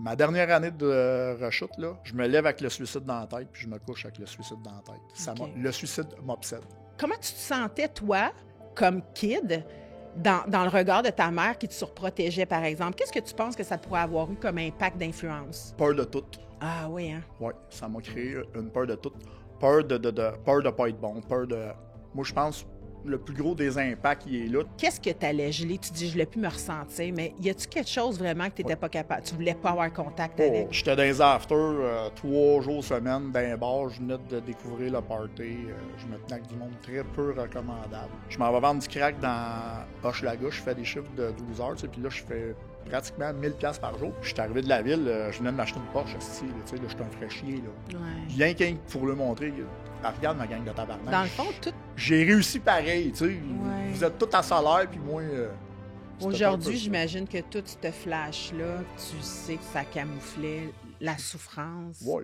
Ma dernière année de rechute, là, je me lève avec le suicide dans la tête, puis je me couche avec le suicide dans la tête. Le suicide m'obsède. Comment tu te sentais, toi, comme kid, dans le regard de ta mère qui te surprotégeait, par exemple? Qu'est-ce que tu penses que ça pourrait avoir eu comme impact d'influence? Peur de tout. Ah oui, hein? Oui, ça m'a créé une peur de tout. Peur de pas être bon, peur de... Moi, je pense le plus gros des impacts, il est là. Qu'est-ce que t'allais geler? Tu dis, je voulais plus me ressentir, mais y a-tu quelque chose vraiment que t'étais pas capable? Tu voulais pas avoir contact avec? J'étais dans les afters 3 jours semaine, dans les bars, je venais de découvrir le party. Je me tenais avec du monde très peu recommandable. Je m'en vais vendre du crack dans Hochelaga, je fais des chiffres de 12 heures, puis là, je fais pratiquement 1000$ par jour. Je suis arrivé de la ville, je venais de m'acheter une Porsche, je suis un fraîchier. Rien qu'un pour le montrer. Regarde ma gang de tabarnak. Dans le fond, tout... J'ai réussi pareil, tu sais. Ouais. Vous êtes tous à salaire, puis moi... Aujourd'hui, j'imagine que tout ce flash-là, tu sais que ça camouflait la souffrance. Oui.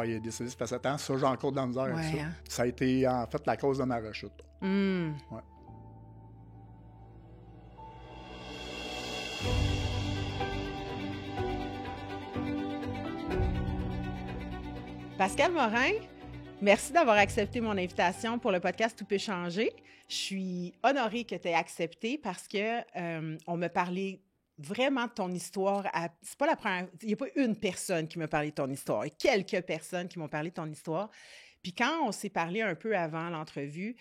Il a décidé, ça fait 7 ans, ça, j'ai encore de la misère avec ça. Hein? Ça a été, en fait, la cause de ma rechute. Ouais. Pascal Morin, merci d'avoir accepté mon invitation pour le podcast Tout peut changer. Je suis honorée que tu aies accepté parce que on m'a parlé vraiment de ton histoire. C'est pas la première... Il n'y a pas une personne qui m'a parlé de ton histoire. Il y a quelques personnes qui m'ont parlé de ton histoire. Puis quand on s'est parlé un peu avant l'entrevue,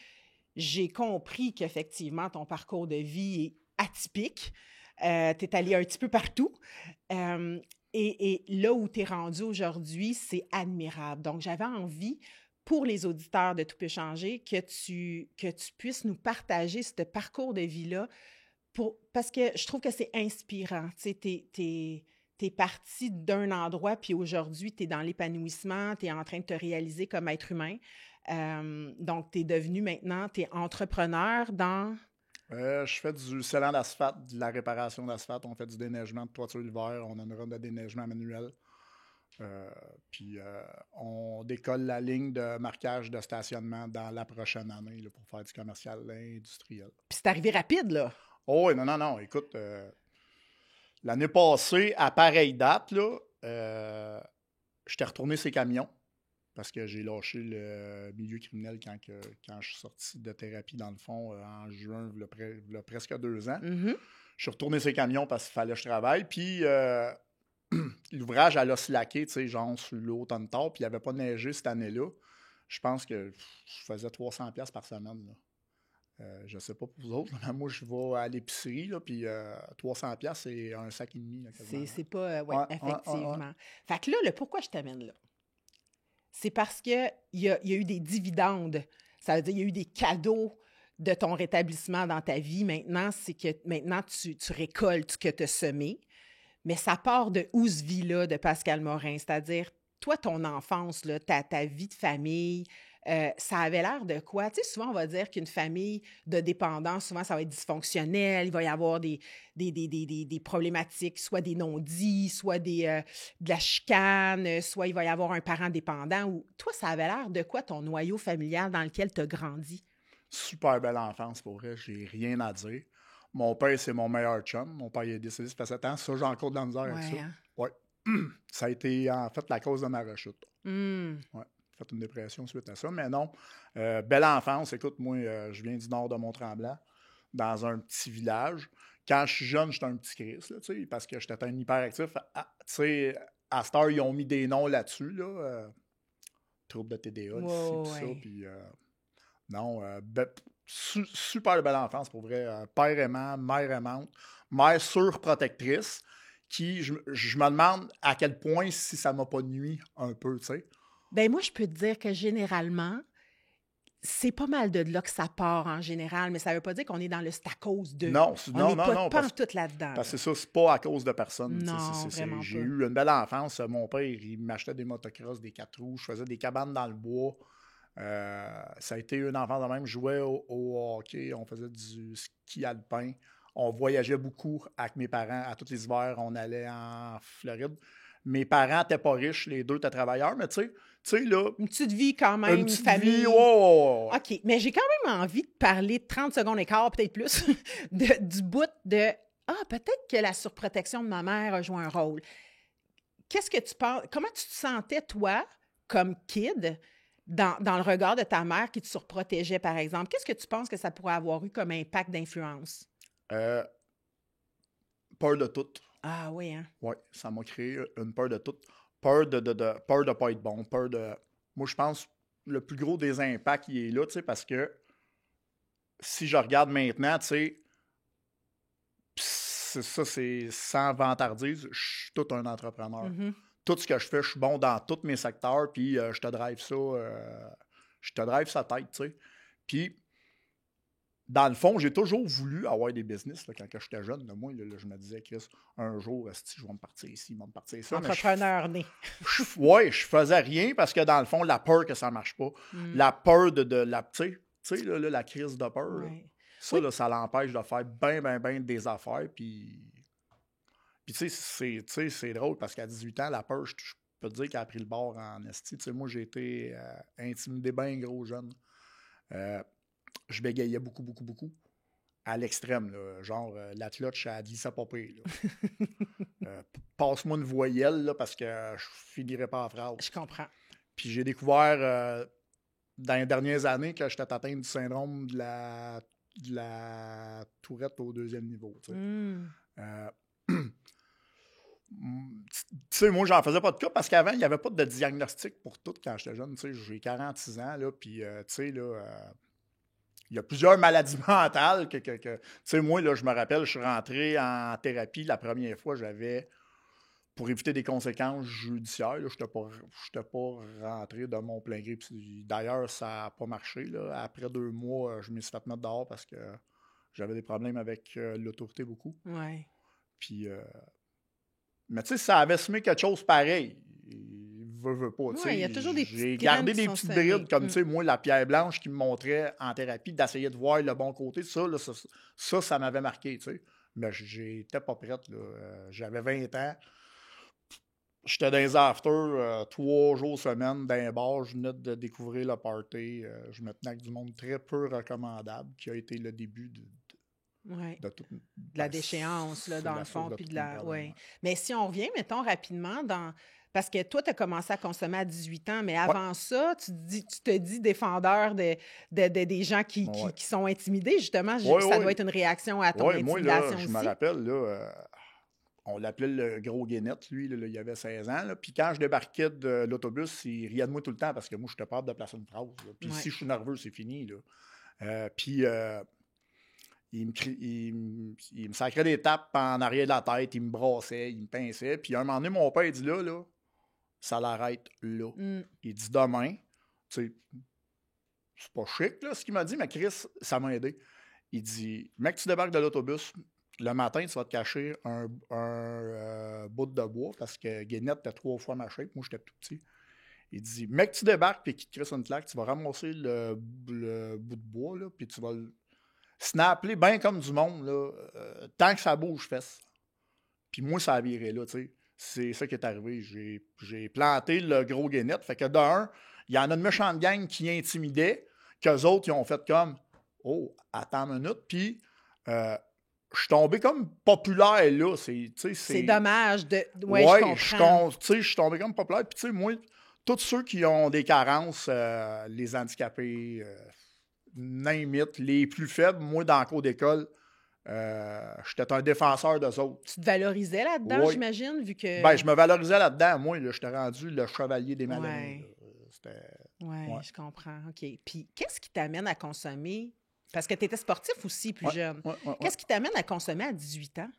j'ai compris qu'effectivement, ton parcours de vie est atypique. Tu es allé un petit peu partout. Et là où tu es rendu aujourd'hui, c'est admirable. Donc, j'avais envie, pour les auditeurs de Tout peut changer, que tu puisses nous partager ce parcours de vie-là, parce que je trouve que c'est inspirant. Tu sais, t'es parti d'un endroit, puis aujourd'hui, tu es dans l'épanouissement, tu es en train de te réaliser comme être humain. Donc, tu es devenu maintenant, tu es entrepreneur dans... Je fais du scellant d'asphalte, de la réparation d'asphalte. On fait du déneigement de toiture l'hiver. On a une run de déneigement manuel. Puis on décolle la ligne de marquage de stationnement dans la prochaine année là, pour faire du commercial industriel. Puis c'est arrivé rapide, là. Oh, non. Écoute, l'année passée, à pareille date, là, j'étais retourné ces camions parce que j'ai lâché le milieu criminel quand je suis sorti de thérapie, dans le fond, en juin, il y a presque 2 ans. Mm-hmm. Je suis retourné ces camions parce qu'il fallait que je travaille. Puis l'ouvrage, elle a slacké, tu sais, genre sur l'automne tard, puis il n'y avait pas neigé cette année-là. Je pense que je faisais 300$ par semaine, là. Je ne sais pas pour vous autres, mais moi, je vais à l'épicerie, là, puis 300$, c'est un sac et demi. Là, c'est pas... oui, effectivement. Fait que là, pourquoi je t'amène là? C'est parce qu'il y a eu des dividendes. Ça veut dire qu'il y a eu des cadeaux de ton rétablissement dans ta vie. Maintenant, c'est que maintenant, tu récoltes ce que tu as semé. Mais ça part de où ce vie-là de Pascal Morin? C'est-à-dire, toi, ton enfance, là, ta vie de famille... ça avait l'air de quoi? Tu sais, souvent, on va dire qu'une famille de dépendants, souvent, ça va être dysfonctionnel. Il va y avoir des problématiques, soit des non-dits, soit de la chicane, soit il va y avoir un parent dépendant. Ou... Toi, ça avait l'air de quoi, ton noyau familial dans lequel tu as grandi? Super belle enfance, pour vrai. J'ai rien à dire. Mon père, c'est mon meilleur chum. Mon père, il est décédé, ça fait 7 ans. Ça, j'ai encore de la misère avec ça. Hein? Ouais. Ça a été, en fait, la cause de ma rechute. Ouais. Fait une dépression suite à ça, mais non. Belle enfance. Écoute, moi, je viens du nord de Mont-Tremblant, dans un petit village. Quand je suis jeune, j'étais un petit Christ, là, parce que j'étais un hyperactif. À cette heure, ils ont mis des noms là-dessus, là. Trouble de TDA, ça. Puis, non, super belle enfance, pour vrai. Père aimant, mère aimante, mère surprotectrice, qui, je me demande à quel point si ça m'a pas nuit un peu, tu sais. Ben moi, je peux te dire que généralement, c'est pas mal de là que ça part en général, mais ça veut pas dire qu'on est dans le c'est à cause de. Non. On n'est pas tout là-dedans. Parce que c'est ça, c'est pas à cause de personne. Non, vraiment j'ai pas. eu une belle enfance. Mon père, il m'achetait des motocross, des 4 roues. Je faisais des cabanes dans le bois. Ça a été une enfance de même. Je jouais au hockey. On faisait du ski alpin. On voyageait beaucoup avec mes parents. À tous les hivers, on allait en Floride. Mes parents n'étaient pas riches, les deux étaient travailleurs, mais tu sais, là... Une petite vie quand même, une petite famille. vie, ouais. OK, mais j'ai quand même envie de parler de 30 secondes et quart, peut-être plus, du bout de... peut-être que la surprotection de ma mère a joué un rôle. qu'est-ce que tu penses, comment tu te sentais, toi, comme kid, dans le regard de ta mère qui te surprotégeait, par exemple? Qu'est-ce que tu penses que ça pourrait avoir eu comme impact d'influence? Euh, peur de tout. Ah oui, hein? Oui, ça m'a créé une peur de tout. Peur peur de pas être bon, peur de... Moi, je pense le plus gros des impacts, il est là, tu sais, parce que si je regarde maintenant, tu sais, c'est sans vantardise, je suis tout un entrepreneur. Mhm. Tout ce que je fais, je suis bon dans tous mes secteurs, puis je te drive sa tête, tu sais. Puis, dans le fond, j'ai toujours voulu avoir des business, là, quand j'étais jeune. Là, moi, là, je me disais, Chris, un jour, je vais me partir ici, je vais me partir ça. Entrepreneur né. Oui, je faisais rien parce que, dans le fond, la peur que ça ne marche pas, la peur de la, tu sais, là, la crise de peur, là, ça, oui. Là, ça l'empêche de faire bien des affaires, puis tu sais, c'est drôle parce qu'à 18 ans, la peur, je peux te dire qu'elle a pris le bord en esti. Tu sais, moi, j'ai été intimidé bien gros jeune. Je bégayais beaucoup. À l'extrême, là. Genre, la clutch, elle dit ça pas pire, là. Passe-moi une voyelle, là, parce que je finirais pas la phrase. Je comprends. Puis j'ai découvert, dans les dernières années, que j'étais atteint du syndrome de la tourette au 2e niveau, tu sais. Tu sais, moi, j'en faisais pas de cas parce qu'avant, il n'y avait pas de diagnostic pour tout quand j'étais jeune. Tu sais, j'ai 46 ans, là, puis, tu sais, là, il y a plusieurs maladies mentales tu sais, moi, là, je me rappelle, je suis rentré en thérapie la première fois, pour éviter des conséquences judiciaires, je n'étais pas rentré de mon plein gré. D'ailleurs, ça n'a pas marché, là. Après 2 mois, je me suis fait mettre dehors parce que j'avais des problèmes avec l'autorité beaucoup. Ouais. Puis... mais tu sais, ça avait semé quelque chose pareil. Veut pas. Oui, il y a toujours des petites J'ai gardé des petites brides comme, tu sais, moi, la pierre blanche qui me montrait en thérapie, d'essayer de voir le bon côté. Ça m'avait marqué, tu sais. Mais j'étais pas prête, là. J'avais 20 ans. J'étais dans les afters 3 jours semaine, dans un bar. Je venais de découvrir le party. Je me tenais avec du monde très peu recommandable, qui a été le début de toute la déchéance, là, dans le fond, puis de la... Ouais. Mais si on revient, mettons, rapidement, parce que toi, tu as commencé à consommer à 18 ans, mais avant ça, tu te dis défendeur des gens qui sont intimidés, justement. Ça doit être une réaction à ton intimidation moi, là, aussi. Je me rappelle, là, on l'appelait le gros Guénette, lui, là, il avait 16 ans. Puis quand je débarquais de l'autobus, il riait de moi tout le temps parce que moi, je n'étais pas capable de placer une phrase. Là. Puis si je suis nerveux, c'est fini. Là. Puis... il me sacrait des tapes en arrière de la tête, il me brassait, il me pinçait. Puis à un moment donné, mon père, il dit là, ça l'arrête là. Il dit demain, tu sais, c'est pas chic, là, ce qu'il m'a dit, mais Chris, ça m'a aidé. Il dit, mec, tu débarques de l'autobus, le matin, tu vas te cacher un bout de bois parce que Guénette était 3 fois ma shape, moi j'étais tout petit. Il dit, mec, tu débarques, puis qu'il te crisse une claque, tu vas ramasser le bout de bois, là, puis tu vas le snapper bien comme du monde, là, tant que ça bouge, fesse. Puis moi, ça a viré là, tu sais. C'est ça qui est arrivé. J'ai planté le gros Guénette. Fait que d'un, il y en a une méchante gang qui intimidait, qu'eux autres, ils ont fait comme, oh, attends une minute. Puis, je suis tombé comme populaire, là. C'est dommage de... Ouais, je comprends. Je suis tombé comme populaire. Puis, tu sais, moi, tous ceux qui ont des carences, les handicapés, name it, les plus faibles, moi, dans le cours d'école, j'étais un défenseur d'eux autres. Tu te valorisais là-dedans, j'imagine, vu que... Ben, je me valorisais là-dedans. Moi, là, j'étais rendu le chevalier des malades. Oui, je comprends. OK. Puis, qu'est-ce qui t'amène à consommer? Parce que tu étais sportif aussi, plus jeune. Qu'est-ce qui t'amène à consommer à 18 ans?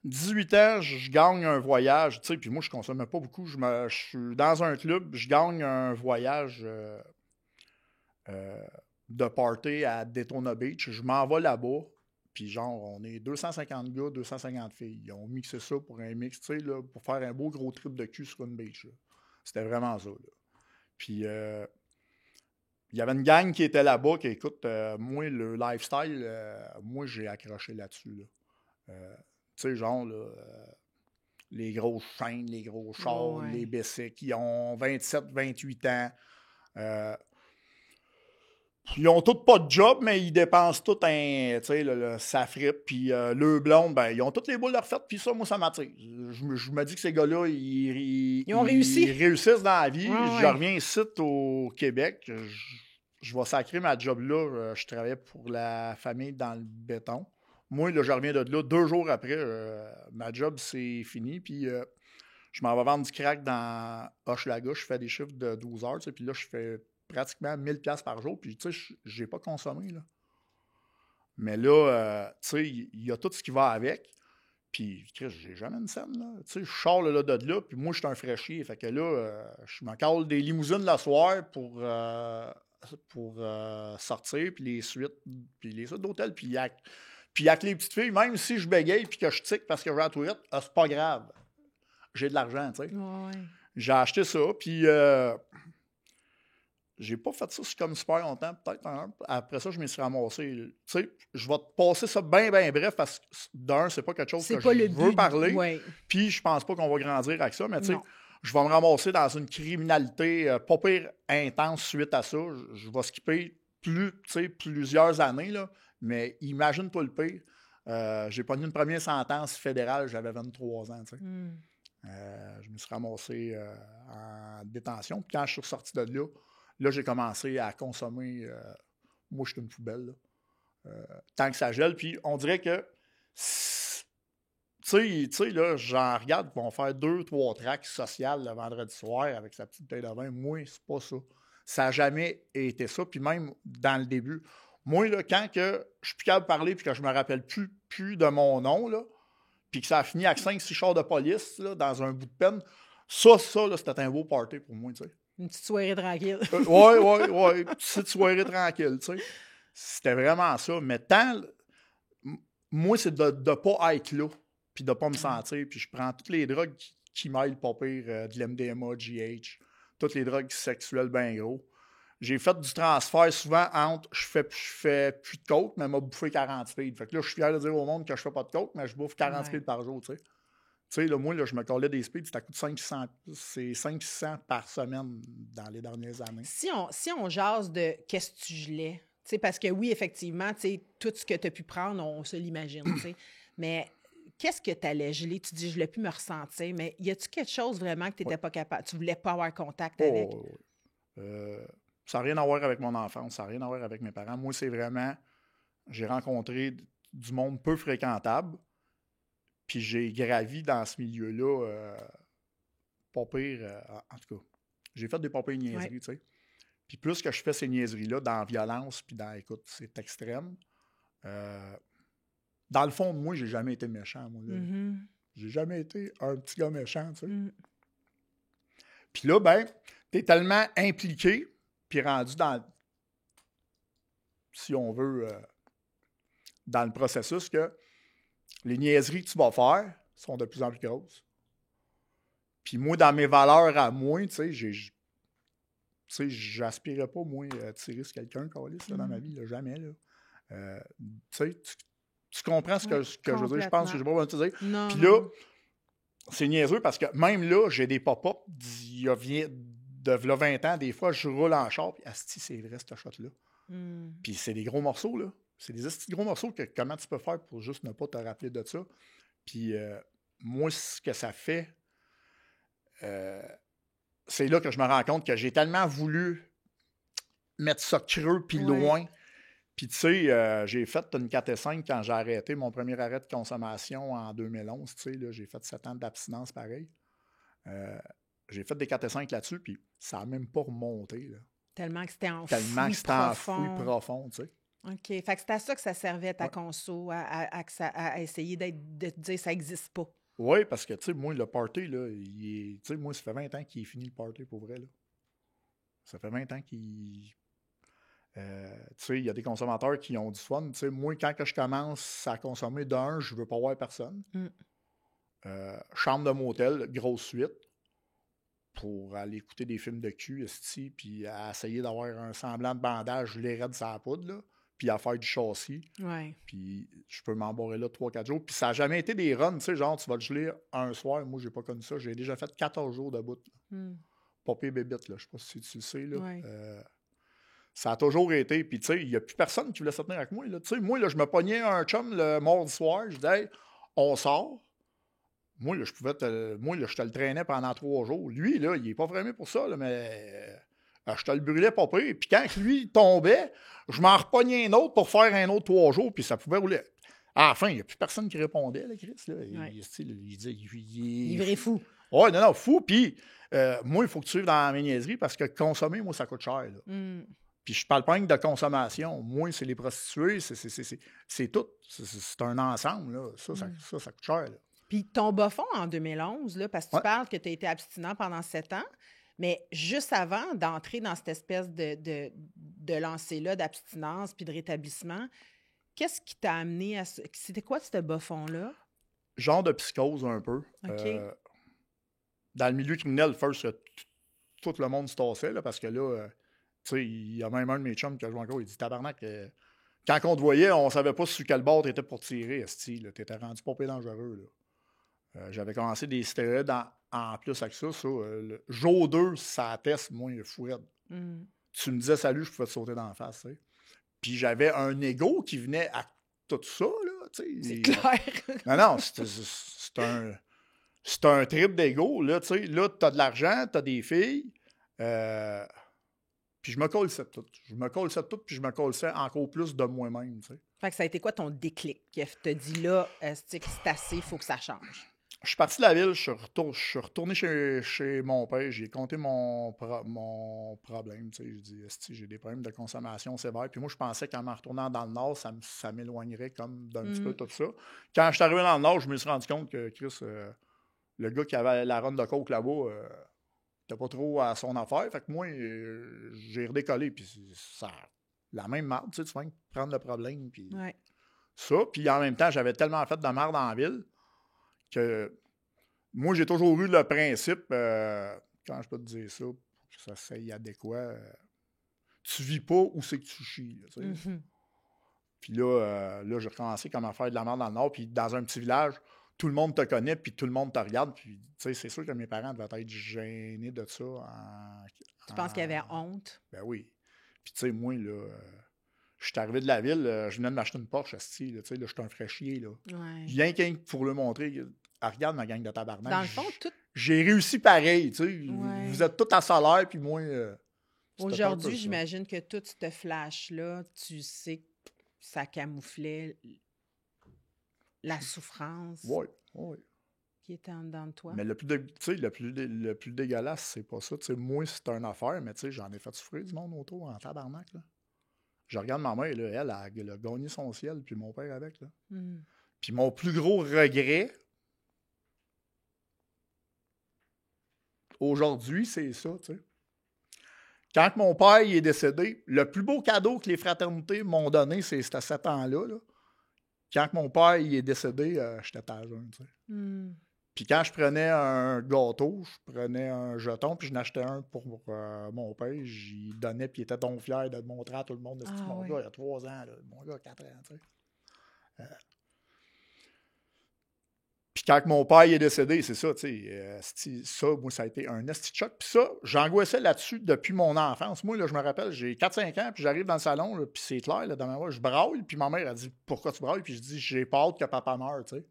18 ans, je gagne un voyage. Tu sais, puis moi, je ne consommais pas beaucoup. Je suis dans un club, je gagne un voyage de party à Daytona Beach. Je m'en vais là-bas. Puis genre, on est 250 gars, 250 filles. Ils ont mixé ça pour un mix, tu sais, là, pour faire un beau gros trip de cul sur une beach. Là. C'était vraiment ça. Là. Puis, il y avait une gang qui était là-bas, qui, écoute, moi, le lifestyle, moi, j'ai accroché là-dessus. Là. Tu sais, genre, là, les grosses chaînes, les gros chars, les BC qui ont 27, 28 ans. Ils ont tous pas de job, mais ils dépensent tout tu sais, le safrip, puis le blonde, ben, ils ont toutes les boules de refaites, puis ça, moi, ça m'attire. Je me dis que ces gars-là, Ils ont réussi. Ils réussissent dans la vie. Ouais, Je ouais. reviens ici au Québec. Je vais sacrer ma job là. Je travaillais pour la famille dans le béton. Moi, là, je reviens de là. 2 jours après, ma job, c'est fini, puis je m'en vais vendre du crack dans Hochelaga. Je fais des chiffres de 12 heures, tu sais, puis là, je fais pratiquement 1000$ par jour, puis tu sais, j'ai pas consommé, là. Mais là, tu sais, il y a tout ce qui va avec, puis j'ai jamais une scène, là. Tu sais, je sors là, de là, puis moi, je suis un fraîchier, fait que là, je me cale des limousines le soir pour sortir, puis les suites d'hôtel, puis avec les petites filles, même si je bégaye puis que je tique parce que je vais à la toilette, c'est pas grave. J'ai de l'argent, tu sais. Ouais. J'ai acheté ça, puis j'ai pas fait ça comme super longtemps, peut-être un an. Après ça, je me suis ramassé. Tu sais, je vais te passer ça bien bref parce que d'un, c'est pas quelque chose que je veux parler. Ouais. Puis je pense pas qu'on va grandir avec ça, mais tu sais, Non. je vais me ramasser dans une criminalité pas pire intense suite à ça. Je vais skipper plusieurs années, là, mais imagine-toi le pire. J'ai pogné une première sentence fédérale, j'avais 23 ans, tu sais. Je me suis ramassé en détention. Puis quand je suis ressorti de là, j'ai commencé à consommer. Moi, je suis une poubelle. Tant que ça gèle. Puis on dirait que, tu sais, là, j'en regarde qui vont faire 2-3 tracks sociales le vendredi soir avec sa petite bouteille de vin. Moi, c'est pas ça. Ça n'a jamais été ça. Puis même dans le début, moi, là, quand que je suis plus capable de parler puis que je me rappelle plus de mon nom, là, puis que ça a fini avec 5-6 chars de police là, dans un bout de peine, ça, là, c'était un beau party pour moi, tu sais. Une petite soirée tranquille. Ouais. Petite soirée tranquille, tu sais. C'était vraiment ça. Mais moi, c'est de ne pas être là, puis de ne pas me sentir. Puis je prends toutes les drogues qui m'aillent pas pire, de l'MDMA, GH, toutes les drogues sexuelles bien gros. J'ai fait du transfert souvent entre je fais plus de coke, mais m'a bouffé 40 speed. Fait que là, je suis fier de dire au monde que je fais pas de coke, mais je bouffe 40 speed par jour, tu sais. Tu sais, là, moi, là, je me collais des speeds, ça coûte 500 par semaine dans les dernières années. Si on jase de qu'est-ce que tu gelais, tu sais, parce que oui, effectivement, tu sais, tout ce que tu as pu prendre, on se l'imagine, tu sais. Mais qu'est-ce que tu allais geler? Tu dis, je ne voulais plus me ressentir, mais y a-tu quelque chose vraiment que tu n'étais pas capable? Tu voulais pas avoir contact avec? Ça n'a rien à voir avec mon enfance, ça n'a rien à voir avec mes parents. Moi, c'est vraiment, j'ai rencontré du monde peu fréquentable, puis j'ai gravi dans ce milieu-là, pas pire, en tout cas. J'ai fait des pas pires niaiseries, tu sais. Puis plus que je fais ces niaiseries-là, dans la violence, puis écoute, c'est extrême. Dans le fond de moi, j'ai jamais été méchant, moi. J'ai jamais été un petit gars méchant, tu sais. Puis là, ben, t'es tellement impliqué, puis rendu dans, si on veut, dans le processus que les niaiseries que tu vas faire sont de plus en plus grosses. Puis moi, dans mes valeurs à moi, tu sais, j'aspirais pas, moi, à tirer sur quelqu'un, dans ma vie, là, jamais, là. Tu sais, tu comprends ce que je veux dire? Je pense que j'ai pas besoin de te dire. Puis là, c'est niaiseux parce que même là, j'ai des pop-up de 20 ans, des fois, je roule en char, puis asti, c'est vrai, cette shot-là. Puis c'est des gros morceaux, là. C'est des asti gros morceaux que comment tu peux faire pour juste ne pas te rappeler de ça. Puis moi, ce que ça fait, c'est là que je me rends compte que j'ai tellement voulu mettre ça creux puis loin. Puis tu sais, j'ai fait une 4,5 quand j'ai arrêté mon premier arrêt de consommation en 2011. Tu sais, là, j'ai fait 7 ans d'abstinence pareil. J'ai fait des 4,5 là-dessus, puis ça n'a même pas remonté, là. Tellement que c'était enfoui profond, tu sais. OK. Fait que c'est à ça que ça servait, ta conso, à essayer de te dire ça n'existe pas. Oui, parce que, tu sais, moi, le party, là, tu sais, moi, ça fait 20 ans qu'il est fini le party, pour vrai, là. Ça fait 20 ans qu'il... tu sais, il y a des consommateurs qui ont du fun. Tu sais, moi, quand que je commence à consommer d'un, je veux pas voir personne. Chambre de motel, grosse suite, pour aller écouter des films de cul, esti, puis à essayer d'avoir un semblant de bandage, je les raide sur la poudre, là, puis à faire du châssis. Puis je peux m'embarrer là 3-4 jours. Puis ça n'a jamais été des runs, tu sais, genre, tu vas te geler un soir. Moi, j'ai pas connu ça. J'ai déjà fait 14 jours de bout. Pas pire bébite, là. Je sais pas si tu le sais, là. Ça a toujours été. Puis, tu sais, il n'y a plus personne qui voulait se tenir avec moi. Tu sais, moi, là, je me pognais un chum le mardi soir. Je disais, hey, on sort. Moi, là, je te le traînais pendant 3 jours. Lui, là, il n'est pas vraiment pour ça, là, mais je te le brûlais pas pire. Puis quand lui tombait, je m'en repognais un autre pour faire un autre 3 jours, puis ça pouvait rouler. À la fin, il n'y a plus personne qui répondait, là, Chris. Là. Il disait, Livré fou. Ouais, non, fou. Puis, moi, il faut que tu suives dans mes niaiseries parce que consommer, moi, ça coûte cher. Là. Puis je parle pas rien que de consommation. Moi, c'est les prostituées, c'est tout. C'est un ensemble. Là. Ça coûte cher. Là. Puis ton bas fond en 2011, là, parce que tu parles que tu as été abstinent pendant 7 ans, mais juste avant d'entrer dans cette espèce de lancée-là d'abstinence puis de rétablissement, qu'est-ce qui t'a amené à ça? C'était quoi ce bas fond-là? Genre de psychose un peu. OK. Dans le milieu criminel, first, tout le monde se tassait, là, parce que là, tu sais, il y a même un de mes chums qui a joué encore, il dit tabarnak, quand on te voyait, on savait pas sur quel bord t'étais pour tirer, esti, là, t'étais rendu pas peu dangereux, là. J'avais commencé des stéroïdes en plus avec ça. Le jour 2, ça atteste, moi, il est fou raide. Tu me disais salut, je pouvais te sauter dans la face. T'sais. Puis j'avais un ego qui venait à tout ça. Là, c'est clair. Non, c'est un trip d'ego. Là, tu as de l'argent, tu as des filles. Puis je me colle ça tout. Je me colle ça tout, puis je me colle ça encore plus de moi-même. T'sais. Fait que ça a été quoi ton déclic qui t'a dit là, c'est assez, il faut que ça change? Je suis parti de la ville, je suis retourné chez mon père, j'ai compté mon problème. J'ai dit, j'ai des problèmes de consommation sévères. Puis moi, je pensais qu'en me retournant dans le Nord, ça m'éloignerait comme d'un petit peu tout ça. Quand je suis arrivé dans le Nord, je me suis rendu compte que Chris, le gars qui avait la ronde de coke là-bas, n'était pas trop à son affaire. Fait que moi, j'ai redécollé. Puis ça, la même marde, tu viens de prendre le problème. Puis ça. Puis en même temps, j'avais tellement fait de merde dans la ville que moi, j'ai toujours eu le principe, quand je peux te dire ça, pour que ça soit adéquat, tu vis pas où c'est que tu chies. Là, Puis là, j'ai recommencé comme à faire de la merde dans le Nord, puis dans un petit village, tout le monde te connaît, puis tout le monde te regarde, puis c'est sûr que mes parents devaient être gênés de ça. Tu penses qu'il y avait honte? Ben oui. Puis tu sais, moi, là... je suis arrivé de la ville, je venais de m'acheter une Porsche, là, je suis un fraîchier. Là. Rien qu'un pour le montrer. Regarde ma gang de tabarnak. Dans le fond, j'ai réussi pareil. Vous êtes tous à salaire, puis moi... aujourd'hui, j'imagine que tout ce flash-là, tu sais que ça camouflait la souffrance qui était en dedans de toi. Mais le plus dégueulasse, c'est pas ça. Moi, c'est une affaire, mais j'en ai fait souffrir du monde autour en tabarnak. Là. Je regarde ma mère, là, elle a gagné son ciel, puis mon père avec. Là. Puis mon plus gros regret, aujourd'hui, c'est ça, tu sais. Quand mon père est décédé, le plus beau cadeau que les fraternités m'ont donné, c'est à 7 ans-là. Là. Quand mon père est décédé, j'étais à jeune, tu sais. Puis quand je prenais un gâteau, je prenais un jeton, puis je n'achetais un pour mon père, j'y donnais, puis il était donc fier de le montrer à tout le monde. Mon gars, il a 3 ans, là, mon gars, 4 ans, tu sais. Puis quand mon père est décédé, c'est ça, tu sais, ça, moi, ça a été un esti de choc. Puis ça, j'angoissais là-dessus depuis mon enfance. Moi, là, je me rappelle, j'ai 4-5 ans, puis j'arrive dans le salon, là, puis c'est clair, là, dans ma voix, je braille, puis ma mère a dit « Pourquoi tu brailles? » Puis je dis « J'ai pas hâte que papa meure, tu sais.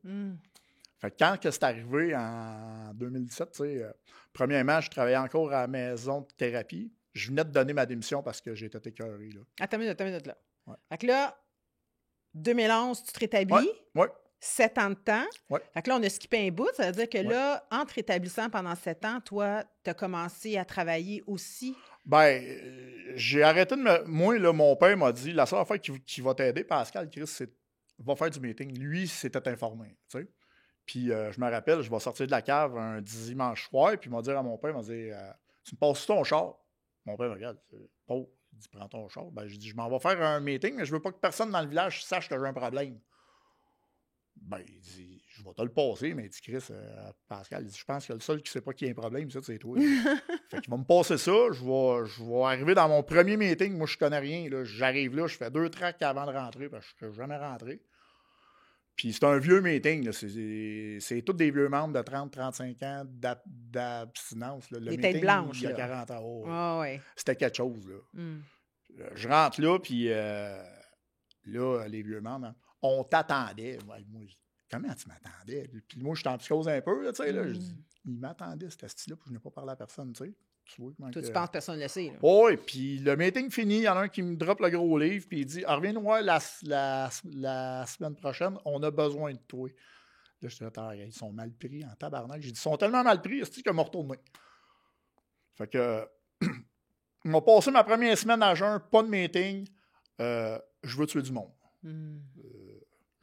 Fait que quand c'est arrivé en 2017, tu sais, premièrement, je travaillais encore à la maison de thérapie. Je venais de donner ma démission parce que j'étais écœuré, là. Attends une minute, là. Ouais. Fait que là, 2011, tu te rétablis. Ouais. 7 ans de temps. Ouais. Fait que là, on a skippé un bout. Ça veut dire que là, en te rétablissant pendant 7 ans, toi, tu as commencé à travailler aussi. Ben, j'ai arrêté de me... Moi, là, mon père m'a dit, la seule affaire qui va t'aider, Pascal, Chris, c'est va faire du meeting. Lui, c'était informé, tu sais. Puis je me rappelle, je vais sortir de la cave un dimanche soir, puis il m'a dit à mon père, il m'a dit tu me passes ton char? Mon père me regarde, Paul, il dit prends ton char. Ben, j'ai dit je m'en vais faire un meeting, mais je veux pas que personne dans le village sache que j'ai un problème. Ben, il dit je vais te le passer, mais il dit Chris, Pascal, il dit je pense que le seul qui sait pas qu'il y a un problème, c'est toi. Fait qu'il va me passer ça, je vais arriver dans mon premier meeting, moi je connais rien, là. J'arrive là, je fais 2 tracts avant de rentrer, parce que je suis jamais rentré. Puis c'est un vieux meeting, là. C'est tous des vieux membres de 30-35 ans d'abstinence. Là. Les têtes blanches. Il y a 40 ans. Oh, ouais. C'était quelque chose. Là. Je rentre là, puis là, les vieux membres, hein, on t'attendait. Ouais, moi, comment tu m'attendais? Puis moi, je suis en psychose un peu, là, tu sais, là. Je dis, il m'attendait, ce style-là, puis je n'ai pas parlé à personne, tu sais. Tu vois comment Toi, tu penses que personne ne le sait. Oui, puis le meeting fini, il y en a un qui me drop le gros livre, puis il dit, reviens-nous voir la semaine prochaine, on a besoin de toi. Là, je dis, ils sont mal pris en tabarnak. J'ai dit, ils sont tellement mal pris, c'est qu'ils m'ont retourné. Fait que, ils m'ont passé ma première semaine à jeun, pas de meeting. Je veux tuer du monde.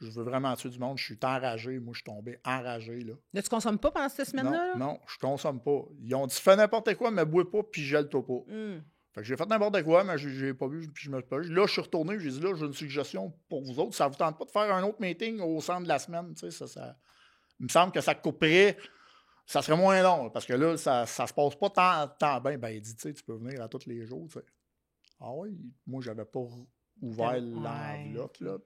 Je veux vraiment tuer du monde. Je suis enragé. Moi, je suis tombé enragé. Là, tu ne consommes pas pendant cette semaine-là? Non, je consomme pas. Ils ont dit, fais n'importe quoi, mais bois pas, puis gèle-toi pas. Fait que j'ai fait n'importe quoi, mais j'ai pas vu, puis je me suis pas vu. Là, je suis retourné, j'ai dit, là, j'ai une suggestion pour vous autres. Ça vous tente pas de faire un autre meeting au centre de la semaine? Tu sais, il me semble que ça couperait. Ça serait moins long, parce que là, ça se passe pas tant bien. Ben, il dit, tu sais, tu peux venir à tous les jours, tu sais. Ah oui, moi, j'avais pas ouvert l'enveloppe, là,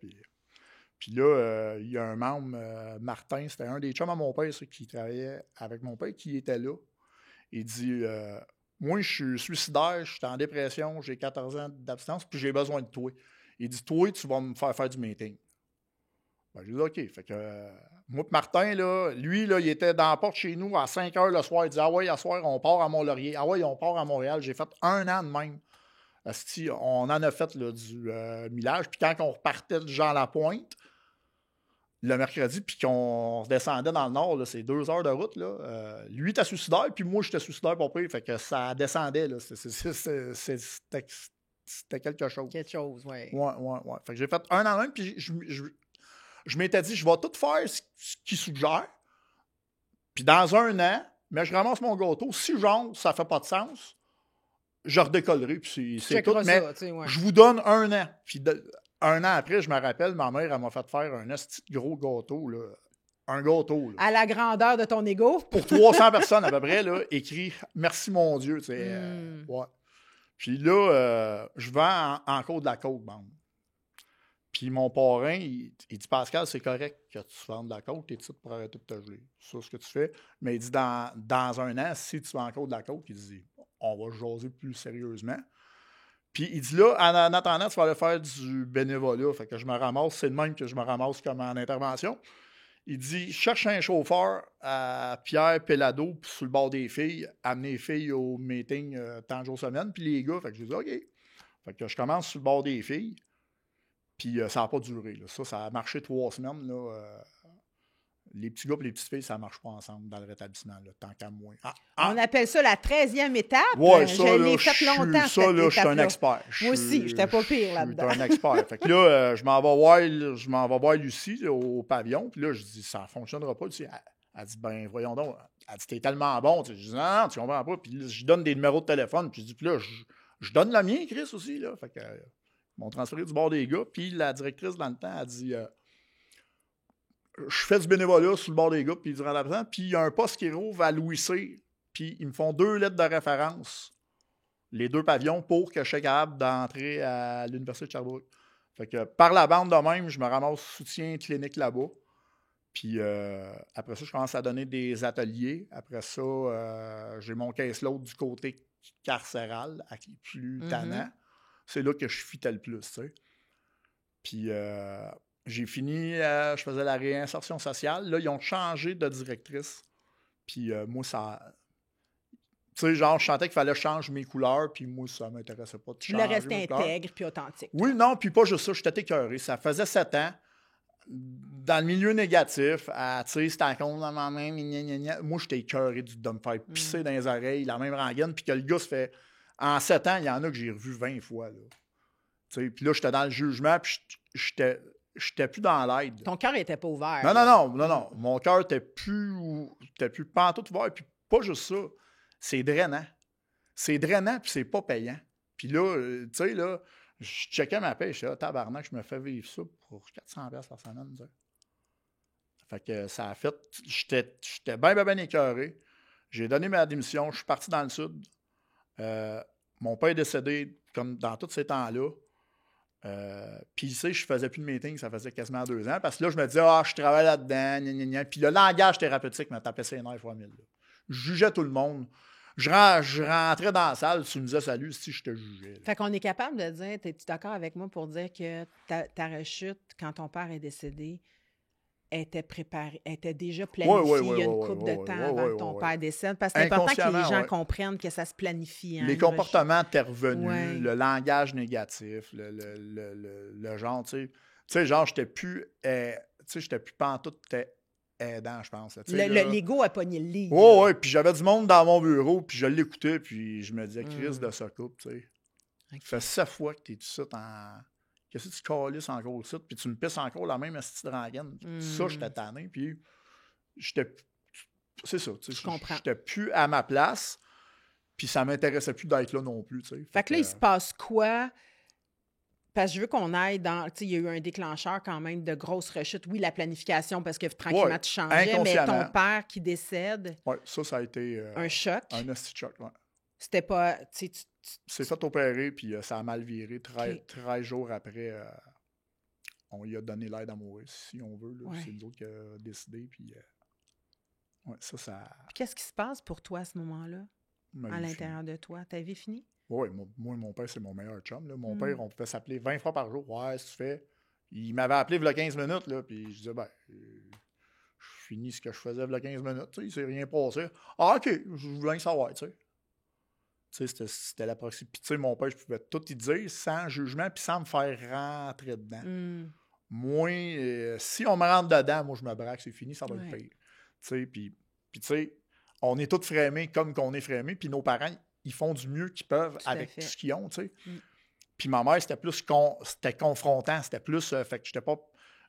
puis là, il y a un membre, Martin, c'était un des chums à mon père, qui travaillait avec mon père, qui était là. Il dit, moi, je suis suicidaire, je suis en dépression, j'ai 14 ans d'abstinence, puis j'ai besoin de toi. Il dit, toi, tu vas me faire du meeting. Ben, j'ai dit, OK. Fait que moi et Martin, là, lui, là, il était dans la porte chez nous à 5 h le soir. Il dit, ah ouais, à soir, on part à Mont-Laurier. Ah ouais, on part à Montréal. J'ai fait 1 an de même. Asti, on en a fait là, du millage. Puis quand on repartait de Jean-Lapointe, le mercredi, puis qu'on redescendait dans le nord, là, c'est 2 heures de route, là, lui était suicidaire, puis moi, j'étais suicidaire pour pire. Fait que ça descendait, là. C'était quelque chose. Quelque chose, oui. Ouais. Fait que j'ai fait 1 an de même, puis je m'étais dit, je vais tout faire ce qu'il suggère. Puis dans 1 an, mais je ramasse mon gâteau. Si genre, ça fait pas de sens, je redécollerai. Puis c'est tout. Mais je vous donne 1 an. Puis 1 an après, je me rappelle, ma mère, elle m'a fait faire un petit gros gâteau. Là. Un gâteau. Là. À la grandeur de ton ego. Pour 300 personnes à peu près, là, écrit « Merci mon Dieu ». Ouais. Puis là, je vends en Côte de la Côte, bande. Puis mon parrain, il dit, Pascal, c'est correct que tu vendes de la côte, t'es ici pour arrêter de te geler. C'est ça ce que tu fais. Mais il dit, dans 1 an, si tu vends encore de la côte, il dit, on va jaser plus sérieusement. Puis il dit, là, en attendant, tu vas aller faire du bénévolat. Fait que je me ramasse, c'est de même que je me ramasse comme en intervention. Il dit, cherche un chauffeur à Pierre Pellado sur le bord des filles, amener les filles au meeting tant de jours semaine, puis les gars, fait que je dis, OK. Fait que je commence sur le bord des filles. Puis ça n'a pas duré. Là. Ça a marché 3 semaines. Là, les petits gars et les petites filles, ça ne marche pas ensemble dans le rétablissement, là, tant qu'à moins. On appelle ça la 13e étape. Oui, ça, je l'ai fait longtemps. Ça, là, je suis un expert. Moi aussi, je n'étais pas pire là-dedans. Je suis un expert. Fait que là, je m'en vais voir Lucie là, au pavillon. Puis là, je dis, ça ne fonctionnera pas. Lucie. Elle dit, ben voyons donc. Elle dit, t'es tellement bon. Je dis, non, tu comprends pas. Puis là, je donne des numéros de téléphone. Puis je dis, puis là, je donne le mien, Chris, aussi. Là. Fait que... Ils m'ont transféré du bord des gars, puis la directrice, dans le temps, a dit je fais du bénévolat sur le bord des gars, puis durant l'absence, puis il y a un poste qui rouvre à Louis C, puis ils me font 2 lettres de référence, les 2 pavillons, pour que je sois capable d'entrer à l'Université de Sherbrooke. Fait que par la bande de même, je me ramasse soutien clinique là-bas. Puis après ça, je commence à donner des ateliers. Après ça, j'ai mon caseload du côté carcéral, qui est plus tannant. C'est là que je fitais le plus, tu sais. Puis j'ai fini, je faisais la réinsertion sociale. Là, ils ont changé de directrice. Puis moi, ça... Tu sais, genre, je sentais qu'il fallait changer mes couleurs, puis moi, ça ne m'intéressait pas de changer. Tu voulais rester intègre puis authentique. Oui, non, puis pas juste ça, j'étais écœuré. Ça faisait 7 ans. Dans le milieu négatif, tu sais, c'était à cause de ma main, moi, j'étais écœuré de me faire pisser dans les oreilles, la même rengaine, puis que le gars se fait... En 7 ans, il y en a que j'ai revu 20 fois. Puis là, j'étais dans le jugement, puis j'étais plus dans l'aide. Ton cœur n'était pas ouvert. Non. Mon cœur n'était plus pantoute ouvert. Puis pas juste ça. C'est drainant. C'est drainant, puis c'est pas payant. Puis là, tu sais, là, je checkais ma paie, je disais, tabarnak, je me fais vivre ça pour 400$ par semaine. T'sais. Fait que ça a fait... J'étais bien écœuré. J'ai donné ma démission, je suis parti dans le sud. Mon père est décédé comme dans tous ces temps-là. Puis, tu sais, je faisais plus de meeting, ça faisait quasiment 2 ans. Parce que là, je me disais, je travaille là-dedans, Puis le langage thérapeutique me tapait ses nerfs fois 1000. Je jugeais tout le monde. Je rentrais dans la salle, tu me disais salut, si je te jugeais. Là. Fait qu'on est capable de dire, es-tu d'accord avec moi pour dire que ta rechute, quand ton père est décédé, était préparée, était déjà planifiée il y a une couple de temps avant que ton père décède? Parce que c'est important que les gens comprennent que ça se planifie. Hein, les comportements étaient revenus, Ouais. le langage négatif, le genre, tu sais, genre, j'étais plus pantoute aidant, je pense. L'ego a pogné le lit. Oui, puis j'avais du monde dans mon bureau, puis je l'écoutais, puis je me disais, Chris de ça coupe, tu sais. Okay. Ça fait 7 fois que t'es tout ça en... Qu'est-ce que tu calisses encore ça? Puis tu me pisses encore la même astuce de rengaine. Ça, j'étais tanné, puis j'étais... C'est ça, tu sais. Je comprends. J'étais plus à ma place, puis ça m'intéressait plus d'être là non plus, tu sais. Fait que là, il se passe quoi? Parce que je veux qu'on aille dans... Tu sais, il y a eu un déclencheur quand même de grosses rechutes. Oui, la planification, parce que tranquillement, tu changeais, mais ton père qui décède... Oui, ça a été... un choc. Un esti choc, oui. C'était pas... C'est fait opérer, puis ça a mal viré. 13 jours après, on lui a donné l'aide à mourir, si on veut. Ouais. C'est nous autres qui avons décidé, puis... ouais, ça... Puis qu'est-ce qui se passe pour toi à ce moment-là, à l'intérieur de toi? Ta vie finie? Oui, moi, mon père, c'est mon meilleur chum. Là. Mon père, on pouvait s'appeler 20 fois par jour. Ouais, si tu fais. Il m'avait appelé il y a 15 minutes, là, puis je disais, je finis ce que je faisais il y a 15 minutes. Il ne s'est rien passé. Ah, OK, je voulais savoir, tu sais. C'était la proximité. Puis, tu sais, mon père, je pouvais tout y dire sans jugement, puis sans me faire rentrer dedans. Moi, si on me rentre dedans, moi, je me braque, c'est fini, ça va être pire. Tu sais, puis tu sais, on est tous frémés comme qu'on est frémés, puis nos parents, ils font du mieux qu'ils peuvent avec tout ce qu'ils ont, tu sais. Puis ma mère, c'était plus c'était confrontant, c'était plus... fait que j'étais pas...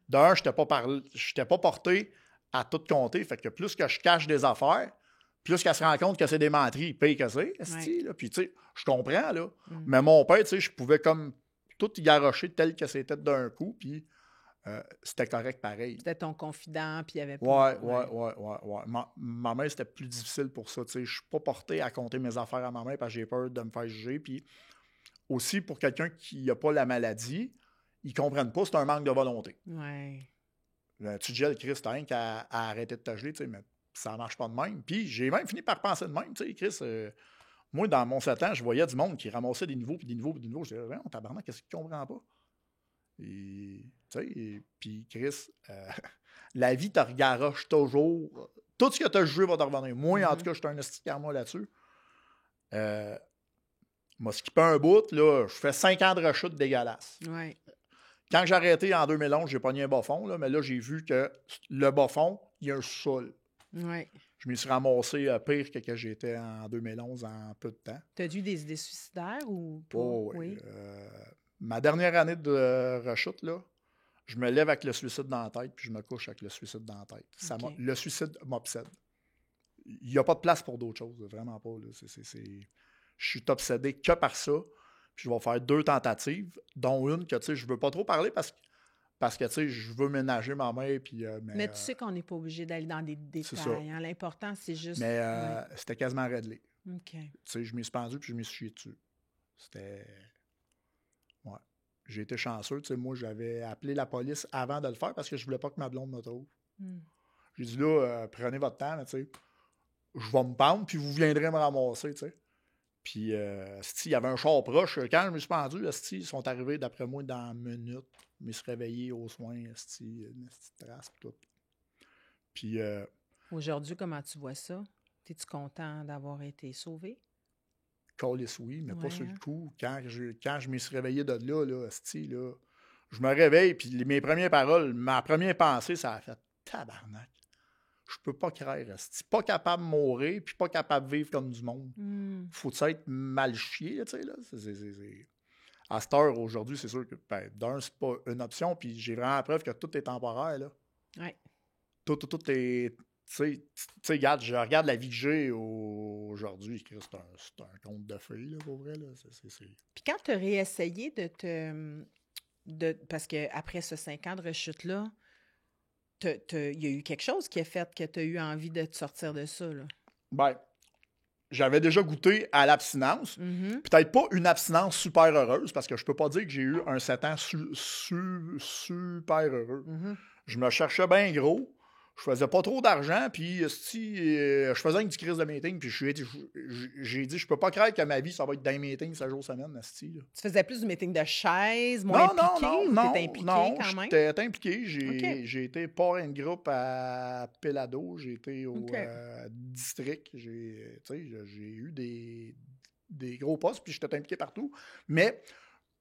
D'un, j'étais pas porté à tout compter, fait que plus que je cache des affaires, plus qu'elle se rend compte que c'est des menteries, paye que c'est, là. Puis tu sais, je comprends, là. Mais mon père, tu sais, je pouvais comme tout y garrocher tel que c'était d'un coup, puis c'était correct pareil. C'était ton confident, puis il y avait pas... Ouais. Ma mère, c'était plus difficile pour ça. Je ne suis pas porté à compter mes affaires à ma mère parce que j'ai peur de me faire juger. Puis aussi, pour quelqu'un qui n'a pas la maladie, ils ne comprennent pas, c'est un manque de volonté. Ouais. Tu te gèles, Chris, t'as rien qu'à arrêter de te geler, mais ça ne marche pas de même. Puis j'ai même fini par penser de même. Chris, moi, dans mon 7 ans, je voyais du monde qui ramassait des niveaux, puis des niveaux, puis des niveaux. Je disais, on tabarnak, qu'est-ce qu'il ne comprend pas? Et, puis Chris, la vie te regaroche toujours. Tout ce que tu as joué va te revenir. Moi, en tout cas, je suis un esti karma là-dessus. Moi, skippé un bout, là, je fais 5 ans de rechute dégueulasse. Ouais. Quand j'ai arrêté en 2011, j'ai pogné un bas fond, là, mais là, j'ai vu que le bas fond, il y a un sol. Ouais. Je me suis ramassé pire que j'étais en 2011 en peu de temps. T'as-tu eu des idées suicidaires ou pas? Oh, oui. Ma dernière année de rechute, là, je me lève avec le suicide dans la tête, puis je me couche avec le suicide dans la tête. Okay. Le suicide m'obsède. Il n'y a pas de place pour d'autres choses, vraiment pas. Là. Je suis obsédé que par ça. Puis je vais faire 2 tentatives, dont une que je ne veux pas trop parler parce que je veux ménager ma mère. Puis, mais tu sais qu'on n'est pas obligé d'aller dans des détails. Hein? L'important, c'est juste... Mais c'était quasiment réglé. Okay. Je m'y suis pendu puis je m'y suis chié dessus. C'était... Ouais. J'ai été chanceux. Moi, j'avais appelé la police avant de le faire parce que je ne voulais pas que ma blonde me trouve. J'ai dit là, prenez votre temps, je vais me pendre, puis vous viendrez me ramasser. T'sais. Puis, il y avait un char proche. Quand je me suis pendu, ils sont arrivés, d'après moi, dans une minute. Je me suis réveillé aux soins, une petite trace, tout. Puis... aujourd'hui, comment tu vois ça? Es-tu content d'avoir été sauvé? Calisse, oui, mais pas sur le coup. Quand je me suis réveillé de là, je me réveille, puis mes premières paroles, ma première pensée, ça a fait tabarnak. Je peux pas croire. Pas capable de mourir, puis pas capable de vivre comme du monde. Faut-tu être mal chier, tu sais, là? À cette heure, aujourd'hui, c'est sûr que, d'un, c'est pas une option, puis j'ai vraiment la preuve que tout est temporaire, là. Ouais. Tout est... Tu sais, regarde, je regarde la vie que j'ai aujourd'hui, c'est un conte de fées, là, pour vrai, là. Puis quand tu as réessayé parce qu'après ce 5 ans de rechute-là, il y a eu quelque chose qui a fait que tu as eu envie de te sortir de ça, là? Ben, j'avais déjà goûté à l'abstinence. Peut-être pas une abstinence super heureuse, parce que je peux pas dire que j'ai eu un 7 ans super heureux. Je me cherchais bien gros. je faisais pas trop d'argent, puis je faisais une crise de meeting, puis j'ai dit, je peux pas croire que ma vie, ça va être d'un meeting 7 jours semaine, là. Tu faisais plus du meeting de chaise, moins impliqué, ou t'étais impliqué quand même? J'étais impliqué. J'ai OK. été parrain de groupe à Pelado, j'ai été au OK. district, j'ai eu des gros postes, puis j'étais impliqué partout, mais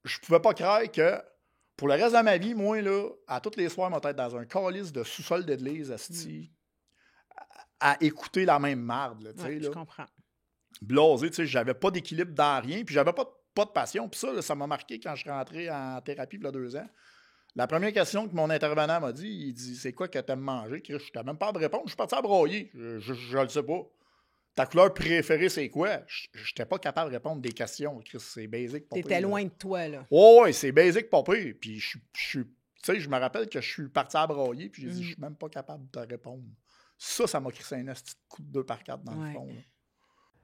je pouvais pas croire que pour le reste de ma vie, moi, là, à tous les soirs, ma tête dans un calice de sous-sol d'église, à écouter la même marde, là, tu sais, Je là. comprends. Blasé, tu sais, j'avais pas d'équilibre dans rien, puis j'avais pas de passion. Puis ça, là, ça m'a marqué quand je suis rentré en thérapie il y a 2 ans. La première question que mon intervenant m'a dit, il dit, c'est quoi que t'aimes manger? Je n'étais même pas à répondre, je suis parti à broyer. Je le sais pas. Ta couleur préférée, c'est quoi? Je n'étais pas capable de répondre des questions. Chris, c'est basic, pas pire. T'étais loin de toi, là. Oh, ouais, c'est basic, pas pire. Puis tu sais, je me rappelle que je suis parti à broyer, puis j'ai dit, je suis même pas capable de te répondre. Ça m'a crissé un petit coup de 2 par 4 dans le fond, là.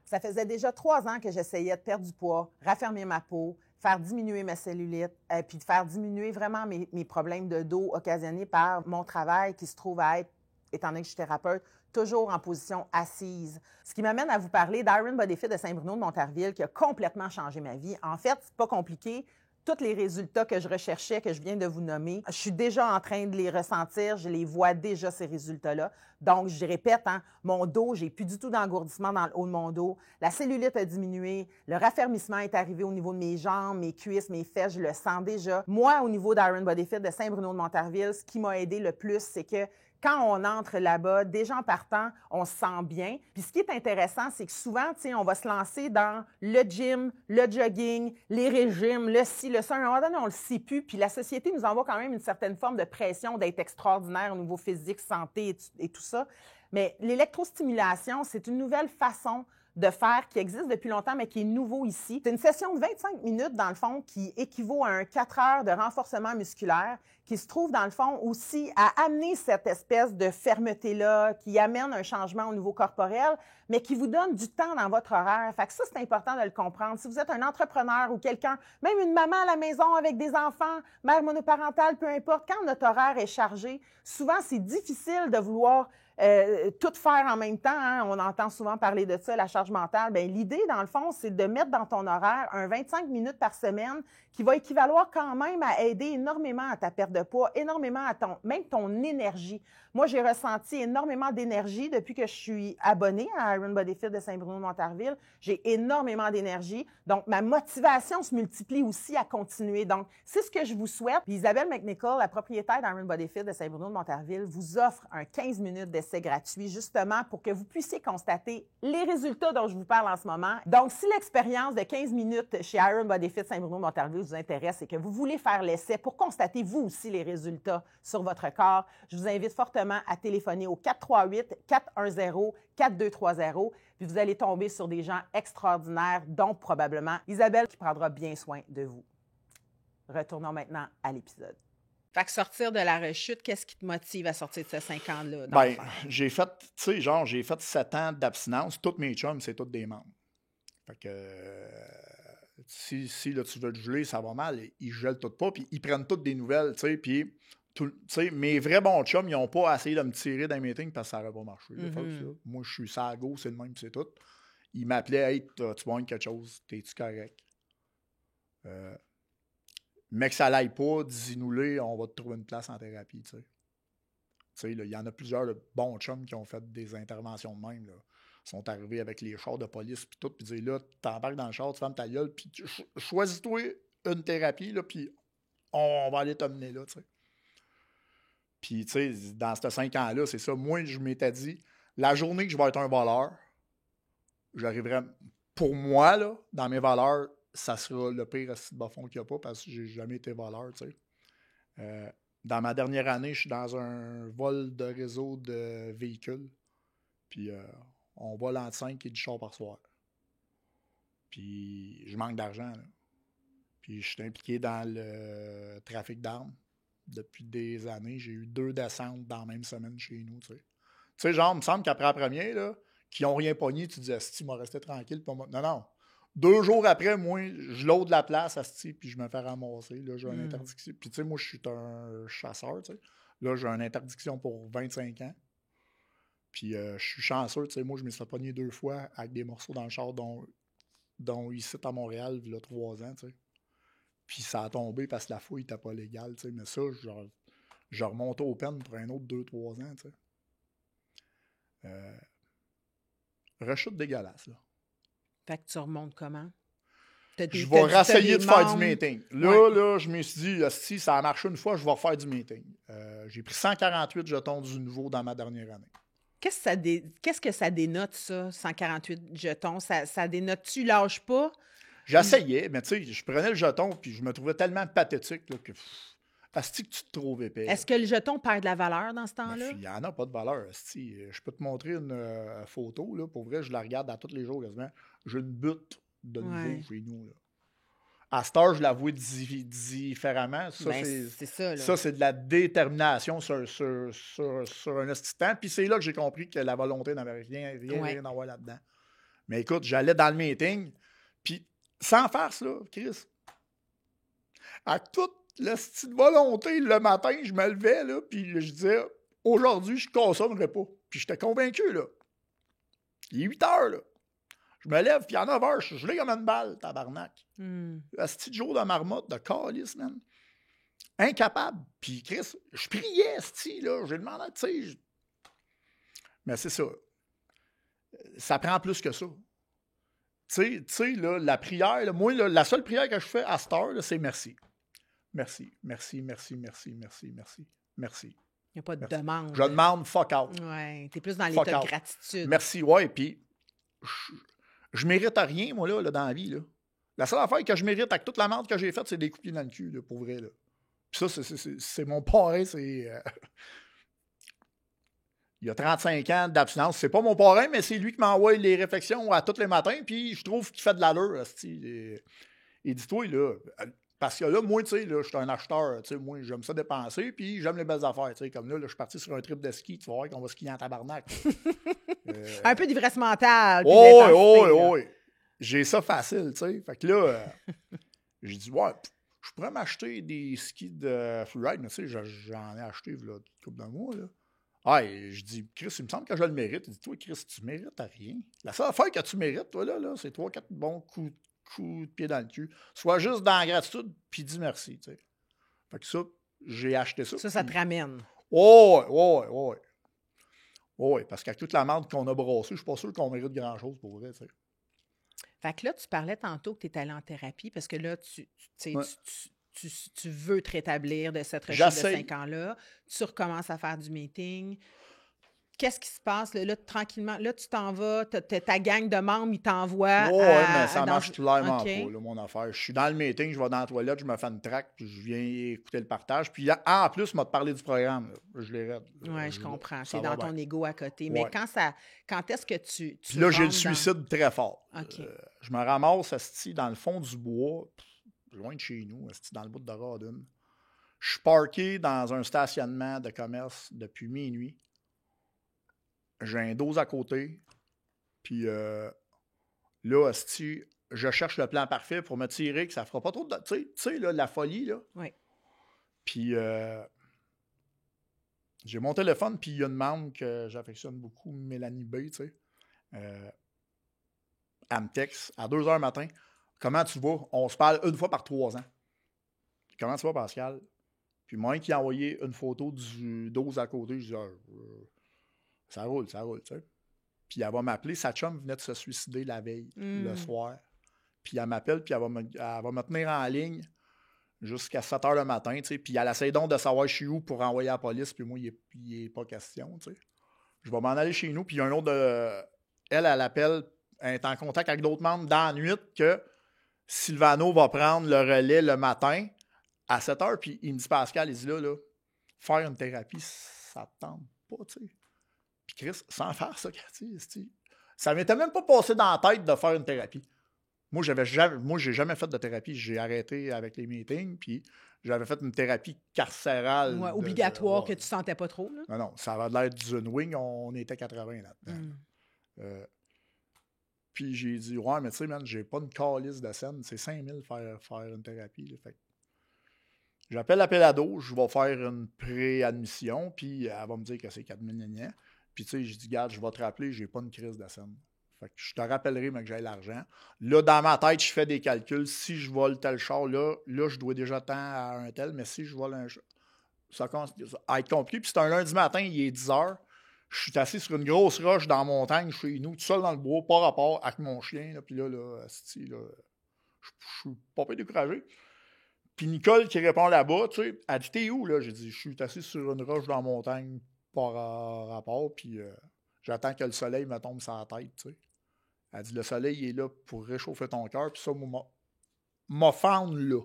Ça faisait déjà 3 ans que j'essayais de perdre du poids, raffermir ma peau, faire diminuer ma cellulite, puis de faire diminuer vraiment mes problèmes de dos occasionnés par mon travail qui se trouve à être, étant donné que je suis thérapeute, toujours en position assise. Ce qui m'amène à vous parler d'Iron Body Fit de Saint-Bruno de Montarville qui a complètement changé ma vie. En fait, c'est pas compliqué. Tous les résultats que je recherchais, que je viens de vous nommer, je suis déjà en train de les ressentir. Je les vois déjà, ces résultats-là. Donc, je répète, mon dos, j'ai plus du tout d'engourdissement dans le haut de mon dos. La cellulite a diminué. Le raffermissement est arrivé au niveau de mes jambes, mes cuisses, mes fesses. Je le sens déjà. Moi, au niveau d'Iron Body Fit de Saint-Bruno de Montarville, ce qui m'a aidé le plus, c'est que quand on entre là-bas, déjà en partant, on se sent bien. Puis ce qui est intéressant, c'est que souvent, on va se lancer dans le gym, le jogging, les régimes, le ci, le ça. À un moment donné, on le sait plus. Puis la société nous envoie quand même une certaine forme de pression d'être extraordinaire au niveau physique, santé et tout ça. Mais l'électrostimulation, c'est une nouvelle façon de faire qui existe depuis longtemps, mais qui est nouveau ici. C'est une session de 25 minutes, dans le fond, qui équivaut à un 4 heures de renforcement musculaire, qui se trouve, dans le fond, aussi à amener cette espèce de fermeté-là, qui amène un changement au niveau corporel, mais qui vous donne du temps dans votre horaire. Fait que ça, c'est important de le comprendre. Si vous êtes un entrepreneur ou quelqu'un, même une maman à la maison avec des enfants, mère monoparentale, peu importe, quand notre horaire est chargé, souvent, c'est difficile de vouloir tout faire en même temps. On entend souvent parler de ça, la charge mentale. Bien, l'idée, dans le fond, c'est de mettre dans ton horaire un 25 minutes par semaine qui va équivaloir quand même à aider énormément à ta perte de poids, énormément à même ton énergie. Moi, j'ai ressenti énormément d'énergie depuis que je suis abonnée à Iron Body Fit de Saint-Bruno de Montarville. J'ai énormément d'énergie. Donc, ma motivation se multiplie aussi à continuer. Donc, c'est ce que je vous souhaite. Puis Isabelle McNichol, la propriétaire d'Iron Body Fit de Saint-Bruno de Montarville, vous offre un 15 minutes d'essai gratuit, justement pour que vous puissiez constater les résultats dont je vous parle en ce moment. Donc, si l'expérience de 15 minutes chez Iron Body Fit Saint-Bruno de Montarville vous intéresse et que vous voulez faire l'essai pour constater vous aussi les résultats sur votre corps, je vous invite fortement à téléphoner au 438-410-4230, puis vous allez tomber sur des gens extraordinaires, dont probablement Isabelle qui prendra bien soin de vous. Retournons maintenant à l'épisode. Fait que sortir de la rechute, qu'est-ce qui te motive à sortir de ces 5 ans-là? Ben, j'ai fait 7 ans d'abstinence. Tous mes chums, c'est tous des membres. Fait que si là, tu veux te geler, ça va mal, ils gèlent tout pas, puis ils prennent toutes des nouvelles, tu sais, puis mes vrais bons chums, ils n'ont pas essayé de me tirer d'un meeting parce que ça n'aurait pas marché. Moi, je suis sago, c'est le même, c'est tout. Ils m'appelaient, hey, tu vois quelque chose, t'es-tu correct? Mais que ça l'aille pas, dis-nous-les, on va te trouver une place en thérapie, tu sais. Tu sais, il y en a plusieurs bons chums qui ont fait des interventions de même, là. Ils sont arrivés avec les chars de police, puis tout, puis disent, là, t'embarques dans le char, tu fermes ta gueule, puis choisis-toi une thérapie, là, puis on va aller t'emmener là, tu sais. Puis, tu sais, dans ces 5 ans-là, c'est ça. Moi, je m'étais dit, la journée que je vais être un voleur, j'arriverai, pour moi, là, dans mes valeurs, ça sera le pire bas-fond qu'il n'y a pas parce que j'ai jamais été voleur, tu sais. Dans ma dernière année, je suis dans un vol de réseau de véhicules. Puis, on vole entre 5 et 10 chars par soir. Puis, je manque d'argent, là. Puis, je suis impliqué dans le trafic d'armes. Depuis des années, j'ai eu 2 descentes dans la même semaine chez nous, tu sais. Tu sais, genre, il me semble qu'après la première, là, qui n'ont rien pogné, tu disais, Asti, m'a resté tranquille. Non. 2 jours après, moi, je load la place, Asti, puis je me fais ramasser. Là, j'ai une interdiction. Puis, tu sais, moi, je suis un chasseur, tu sais. Là, j'ai une interdiction pour 25 ans. Puis je suis chanceux, tu sais, moi, je me suis fait pogner 2 fois avec des morceaux dans le char, dont ici à Montréal, il y a 3 ans, tu sais. Puis ça a tombé parce que la fouille n'était pas légale, tu sais. Mais ça, je remonte aux peines pour un autre 2-3 ans, tu sais. Rechute dégueulasse, là. Fait que tu remontes comment? Je vais réessayer de faire du meeting. Là, je me suis dit, si ça a marché une fois, je vais refaire du meeting. J'ai pris 148 jetons du nouveau dans ma dernière année. Qu'est-ce que ça dénote, ça, 148 jetons? Ça dénote-tu lâche pas? J'essayais, mais tu sais, je prenais le jeton puis je me trouvais tellement pathétique là, que asti que tu te trouves épais. Est-ce que le jeton perd de la valeur dans ce temps-là? Il n'y en a pas de valeur, asti. Je peux te montrer une photo, là, pour vrai, je la regarde à tous les jours quasiment. J'ai une butte de nouveau chez nous. Là. À cette heure, je la vois différemment. Ça, c'est ça, là. Ça, c'est de la détermination sur un esti de temps. Puis c'est là que j'ai compris que la volonté n'avait rien à voir là-dedans. Mais écoute, j'allais dans le meeting, puis sans farce, là, Chris. Avec toute la petite volonté, le matin, je me levais, là, puis je disais, aujourd'hui, je ne consommerai pas. Puis j'étais convaincu, là. Il est 8 heures, là. Je me lève, puis à 9 heures, je suis gelé comme une balle, tabarnak. Un petit jour de marmotte, de calice, man. Incapable. Puis Chris, je priais, sti, là. J'ai demandé, tu sais. Mais c'est ça. Ça prend plus que ça. Tu sais, là, la prière, là, moi, là, la seule prière que je fais à cette heure, là, c'est merci. Merci, merci, merci, merci, merci, merci, merci. Il n'y a pas de demande. Je demande fuck out. Ouais, t'es plus dans l'état de gratitude. Merci, ouais, puis je mérite à rien, moi, là, dans la vie, là. La seule affaire que je mérite avec toute la merde que j'ai faite, c'est des coups de pied dans le cul, là, pour vrai, là. Puis ça, c'est mon parrain, c'est... Il y a 35 ans d'abstinence. C'est pas mon parrain, mais c'est lui qui m'envoie les réflexions à tous les matins, puis je trouve qu'il fait de l'allure. Et dis-toi, là, parce que là, moi, tu sais, là, je suis un acheteur, tu sais, moi, j'aime ça dépenser, puis j'aime les belles affaires, tu sais, comme là, je suis parti sur un trip de ski, tu vas voir qu'on va skier en tabarnak. Un peu d'ivresse mentale. Oh. J'ai ça facile, tu sais. Fait que là, j'ai dit, ouais, je pourrais m'acheter des skis de freeride, mais tu sais, j'en ai acheté, là, une couple de mois, là. Ah, et je dis, Chris, il me semble que je le mérite. Il dit, toi, Chris, tu mérites à rien. La seule affaire que tu mérites, toi, là c'est 3-4 bons coups de pied dans le cul. Sois juste dans la gratitude, puis dis merci, tu sais. Fait que ça, j'ai acheté ça. Ça te ramène. Ouais, parce qu'avec toute la merde qu'on a brassée, je suis pas sûr qu'on mérite grand-chose pour vrai, tu sais. Fait que là, tu parlais tantôt que tu es allé en thérapie, parce que là, tu veux te rétablir de cette rechute de 5 ans-là. Tu recommences à faire du meeting. Qu'est-ce qui se passe? Là, tranquillement, là, tu t'en vas, ta gang de membres, ils t'envoient. Oui, mais ça marche clairement pas, là, mon affaire. Je suis dans le meeting, je vais dans la toilette, je me fais une traque, puis je viens écouter le partage. Puis en plus, je m'a parlé du programme. Là. Je l'ai raide. Oui, je comprends. C'est dans ton ego à côté. Mais quand est-ce que tu puis là, j'ai le suicide très fort. Okay. Je me ramasse dans le fond du bois, loin de chez nous, dans le bout de Rodin. Je suis parké dans un stationnement de commerce depuis minuit. J'ai un dos à côté. Puis là, je cherche le plan parfait pour me tirer, que ça fera pas trop de... Tu sais, là, la folie, là. Oui. Puis j'ai mon téléphone, puis il y a une membre que j'affectionne beaucoup, Mélanie B, tu sais. Elle me texte à 2 h matin. Comment tu vas? On se parle une fois par 3 ans. Comment tu vas, Pascal? Puis moi qui a envoyé une photo du dos à côté, je dis ça roule, tu sais. Puis elle va m'appeler. Sa chum venait de se suicider la veille, le soir. Puis elle m'appelle, puis elle va me tenir en ligne jusqu'à 7 h le matin, tu sais. Puis elle essaie donc de savoir je suis où pour envoyer à la police, puis moi, il n'est pas question, tu sais. Je vais m'en aller chez nous, puis il y a un autre elle appelle, elle est en contact avec d'autres membres dans la nuit que Sylvano va prendre le relais le matin à 7 h, puis il me dit, Pascal, il dit là, faire une thérapie, ça ne tente pas, tu sais. Puis Chris, sans faire ça, Cathy, ça ne m'était même pas passé dans la tête de faire une thérapie. Moi, j'ai jamais fait de thérapie. J'ai arrêté avec les meetings, puis j'avais fait une thérapie carcérale. Ouais, obligatoire que tu ne sentais pas trop. Là. Non, ça avait l'air du Zunwing, on était 80 là-dedans. Puis j'ai dit, ouais, mais tu sais, man, j'ai pas une calice de scène. C'est 5 000 faire une thérapie. Là, fait. J'appelle la Pélado, je vais faire une préadmission, puis elle va me dire que c'est 4 000 gnagnans. Puis, tu sais, je dis, garde, je vais te rappeler, j'ai pas une crise de scène. Fait que je te rappellerai, mais que j'ai l'argent. Là, dans ma tête, je fais des calculs. Si je vole tel char, là, je dois déjà tant à un tel, mais si je vole un char, ça commence à être compliqué. Puis c'est un lundi matin, il est 10 heures. Je suis assis sur une grosse roche dans la montagne chez nous, tout seul dans le bois, pas rapport avec mon chien. Là, puis là, je suis pas peu découragé. Puis Nicole qui répond là-bas, tu sais, elle dit, t'es où, là? J'ai dit, je suis assis sur une roche dans la montagne, pas rapport, puis j'attends que le soleil me tombe sur la tête, tu sais. Elle dit, le soleil il est là pour réchauffer ton cœur, puis ça, m'a fendre là.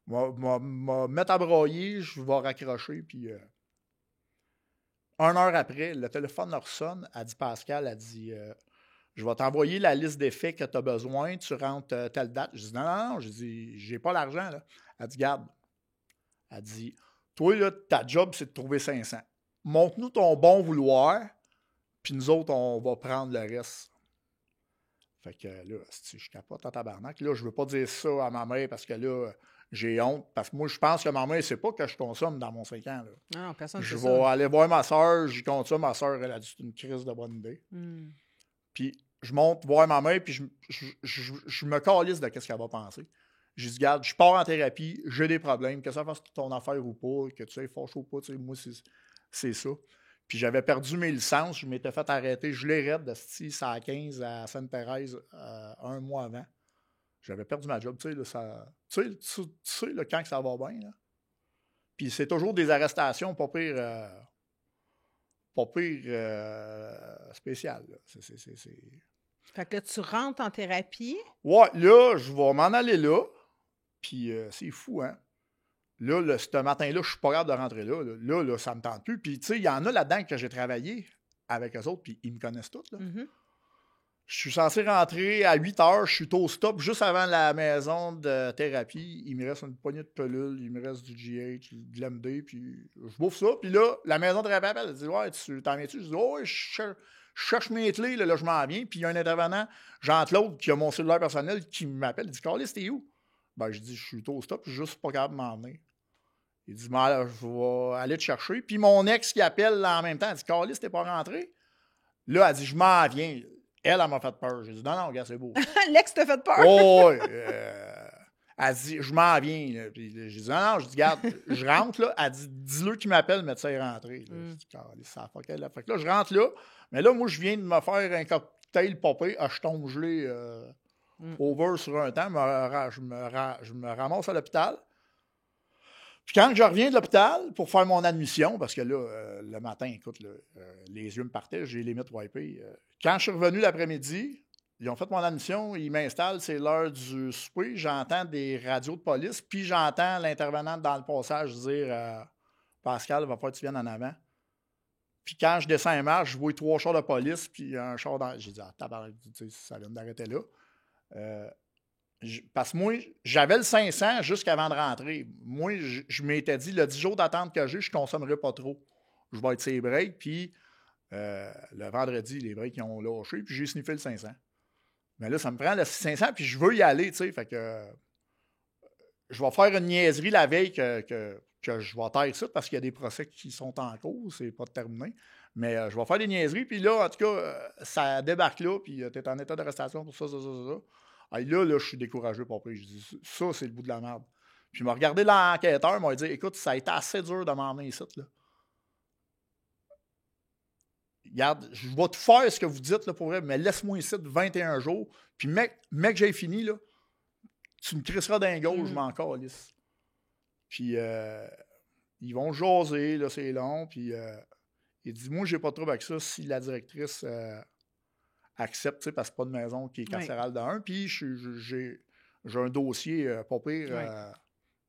M'a mettre à broyer, je vais raccrocher, puis 1 heure après, le téléphone leur sonne, elle dit, Pascal, elle dit, je vais t'envoyer la liste d'effets que tu as besoin, tu rentres telle date. Je dis, non, je dis, j'ai pas l'argent, là. Elle dit, garde. Elle dit, toi, là, ta job, c'est de trouver 500. Montre-nous ton bon vouloir, puis nous autres, on va prendre le reste. Fait que là, je capote en tabarnak. Là, je veux pas dire ça à ma mère parce que là, j'ai honte. Parce que moi, je pense que ma mère, c'est pas que je consomme dans mon 5 ans. Là. Non, personne ne Je sait vais ça. aller voir ma soeur, j'y compte ça. Ma soeur, elle a dit, c'est une crise de bonne idée. Puis je monte voir ma mère, puis je me calisse de ce qu'elle va penser. Je dis, regarde, je pars en thérapie, j'ai des problèmes, que ça fasse ton affaire ou pas, que tu sois fâché ou pas, tu sais, moi, c'est ça. Puis j'avais perdu mes licences, je m'étais fait arrêter, je l'ai raide de 6 à 15 à Sainte-Thérèse 1 mois avant. J'avais perdu ma job, tu sais, là, tu sais là, quand que ça va bien, là. Puis c'est toujours des arrestations, pas pire spéciales, là. Fait que là, tu rentres en thérapie. Ouais, là, je vais m'en aller là. Puis c'est fou, hein? Là, ce matin-là, je suis pas capable de rentrer là. Là, ça me tente plus. Puis, tu sais, il y en a là-dedans que j'ai travaillé avec eux autres, puis ils me connaissent tous, là. Je suis censé rentrer à 8 heures, je suis au stop juste avant la maison de thérapie. Il me reste une poignée de pelules, il me reste du GH, de l'MD, puis je bouffe ça. Puis là, la maison de thérapie, elle dit, ouais, tu t'en viens-tu? Je dis, oh, je cherche mes clés, là, je m'en viens. Puis il y a un intervenant, Jean-Claude, qui a mon cellulaire personnel, qui m'appelle. Il dit, Carlis, t'es où? Ben, je dis, je suis au stop, je suis juste pas capable de m'en venir. Il dit, ben, là, je vais aller te chercher. Puis mon ex qui appelle là, en même temps, elle dit, Carlis, t'es pas rentré? Là, elle dit, je m'en viens. Elle m'a fait peur. J'ai dit, non, gars, c'est beau. L'ex t'a fait peur? Oh, elle dit, je m'en viens. Là. Puis j'ai dit, non, je dis, regarde, je rentre là. Elle dit, dis-le qu'il m'appelle, mais tu sais, rentrer. Je dis, ça fuck elle. Fait que là, je rentre là. Mais là, moi, je viens de me faire un cocktail popé. Je tombe gelé over sur un temps. Je me ramasse à l'hôpital. Puis quand je reviens de l'hôpital pour faire mon admission, parce que là, le matin, écoute, là, les yeux me partaient, j'ai les limites wipées. Quand je suis revenu l'après-midi, ils ont fait mon admission, ils m'installent, c'est l'heure du souper, j'entends des radios de police, puis j'entends l'intervenante dans le passage dire Pascal, il va falloir que tu viennes en avant. Puis quand je descends un marche, je vois 3 chars de police, puis un char dans. J'ai dit, tabarnak, ça vient d'arrêter là. Parce que moi, j'avais le 500 jusqu'avant de rentrer. Moi, je m'étais dit, le 10 jours d'attente que j'ai, je ne consommerai pas trop. Je vais être ses breaks, puis le vendredi, les breaks, ils ont lâché, puis j'ai sniffé le 500. Mais là, ça me prend le 500, puis je veux y aller, tu sais, fait que je vais faire une niaiserie la veille que je vais taire ça, parce qu'il y a des procès qui sont en cours, c'est pas terminé. Mais je vais faire des niaiseries, puis là, en tout cas, ça débarque là, puis tu es en état d'arrestation pour ça. Ah, là, je suis découragé, papa. Je dis, ça, c'est le bout de la merde. Puis il m'a regardé l'enquêteur, il m'a dit, écoute, ça a été assez dur de m'emmener ici, là. Regarde, je vais tout faire ce que vous dites, là, pour vrai, mais laisse-moi ici 21 jours. Puis, mec, j'ai fini, là, tu me crisseras d'un gauche, je m'en calisse. Puis, ils vont jaser, là, c'est long. Puis, il dit, moi, j'ai pas de trouble avec ça si la directrice accepte, parce que c'est pas de maison qui est carcérale d'un. Puis, j'ai un dossier pas pire.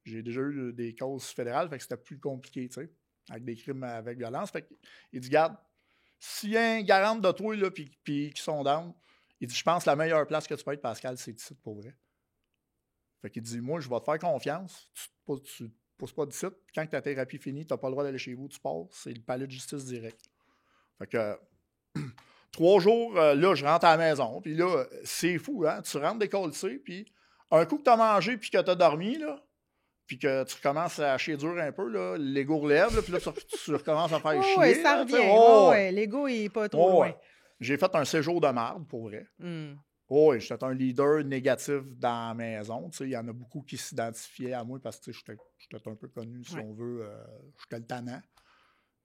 J'ai déjà eu des causes fédérales, fait que c'était plus compliqué, tu sais, avec des crimes avec violence. Fait qu'il dit, garde, s'il y a un garant de toi, là, puis qui sont down, il dit, je pense que la meilleure place que tu peux être, Pascal, c'est ici, pour vrai. Fait qu'il dit, moi, je vais te faire confiance. Tu ne pousses pas d'ici. Quand ta thérapie finie, tu n'as pas le droit d'aller chez vous, tu pars. C'est le palais de justice direct. Fait que 3 jours, là, je rentre à la maison. Puis là, c'est fou, hein? Tu rentres décollé, puis un coup que tu as mangé puis que tu as dormi, là, puis que tu recommences à chier dur un peu, là, l'ego relève, là, puis là, tu recommences à faire chier. Oui, ça là, revient. Ouais, l'ego, il n'est pas trop loin. J'ai fait un séjour de marde, pour vrai. Oui, j'étais un leader négatif dans la maison. Il y en a beaucoup qui s'identifiaient à moi parce que j'étais un peu connu, si on veut. J'étais le tannant.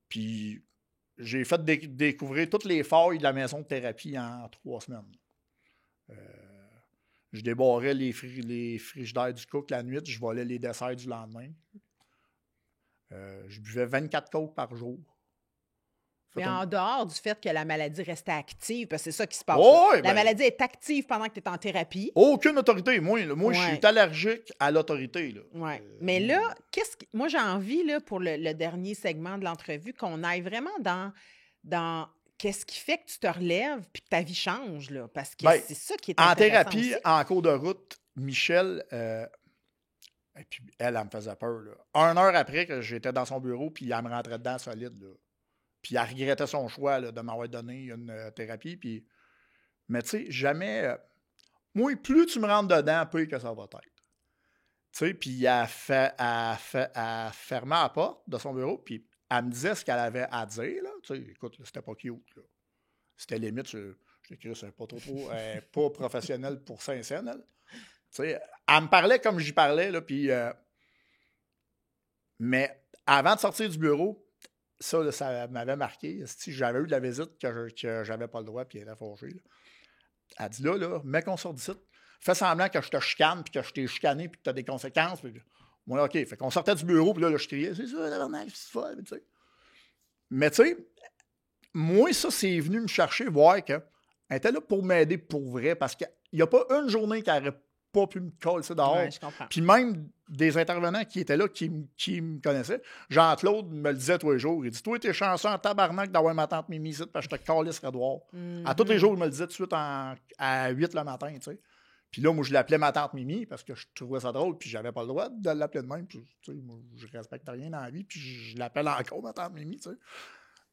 Puis j'ai fait découvrir toutes les failles de la maison de thérapie en 3 semaines. Je débarrais les frigidaires du cook la nuit, je volais les desserts du lendemain. Je buvais 24 coke par jour. Mais en dehors du fait que la maladie restait active, parce que c'est ça qui se passe. La maladie est active pendant que tu es en thérapie. Aucune autorité. Moi je suis allergique à l'autorité. Ouais. Mais là, moi, j'ai envie, là, pour le dernier segment de l'entrevue, qu'on aille vraiment dans qu'est-ce qui fait que tu te relèves puis que ta vie change, là, parce que c'est ça qui est intéressant. En thérapie, aussi. En cours de route, Michel, et puis elle me faisait peur. Là. 1 heure après que j'étais dans son bureau, puis elle me rentrait dedans solide. Là. Puis elle regrettait son choix là, de m'avoir donné une thérapie. Puis... Mais tu sais, jamais... moi, plus tu me rentres dedans, plus que ça va être. Tu sais, puis elle fermait la porte de son bureau, puis elle me disait ce qu'elle avait à dire. Là. Tu sais, écoute, là, c'était pas cute. Là. C'était limite, je t'écris, c'est pas trop pas professionnel pour Saint-Saëns. Tu sais, elle me parlait comme j'y parlais, là, puis... mais avant de sortir du bureau, ça m'avait marqué. Si j'avais eu de la visite que j'avais pas le droit, puis elle était fâchée. Là. Elle dit là, mec, qu'on sort d'ici. Fais semblant que je te chicane, puis que je t'ai chicané, puis que tu as des conséquences. Puis... Moi, là, OK. Fait qu'on sortait du bureau, puis là, je criais, c'est ça, tabarnak, c'est folle, tu sais. Mais tu sais, moi, ça, c'est venu me chercher, voir qu'elle était là pour m'aider pour vrai, parce qu'il n'y a pas une journée qu'elle n'aurait pas pu me coller ça dehors. Ouais, je comprends. Puis même des intervenants qui étaient là, qui me connaissaient, Jean-Claude me le disait tous les jours. Il dit, toi, t'es chanceux en tabarnak d'avoir ma tante Mimi ici, parce que je te calisserais dehors. À tous les jours, il me le disait tout de suite à 8 le matin, tu sais. Puis là, moi, je l'appelais ma tante Mimi parce que je trouvais ça drôle, puis j'avais pas le droit de l'appeler de même. Puis, tu sais, moi, je respecte rien dans la vie, puis je l'appelle encore ma tante Mimi, tu sais.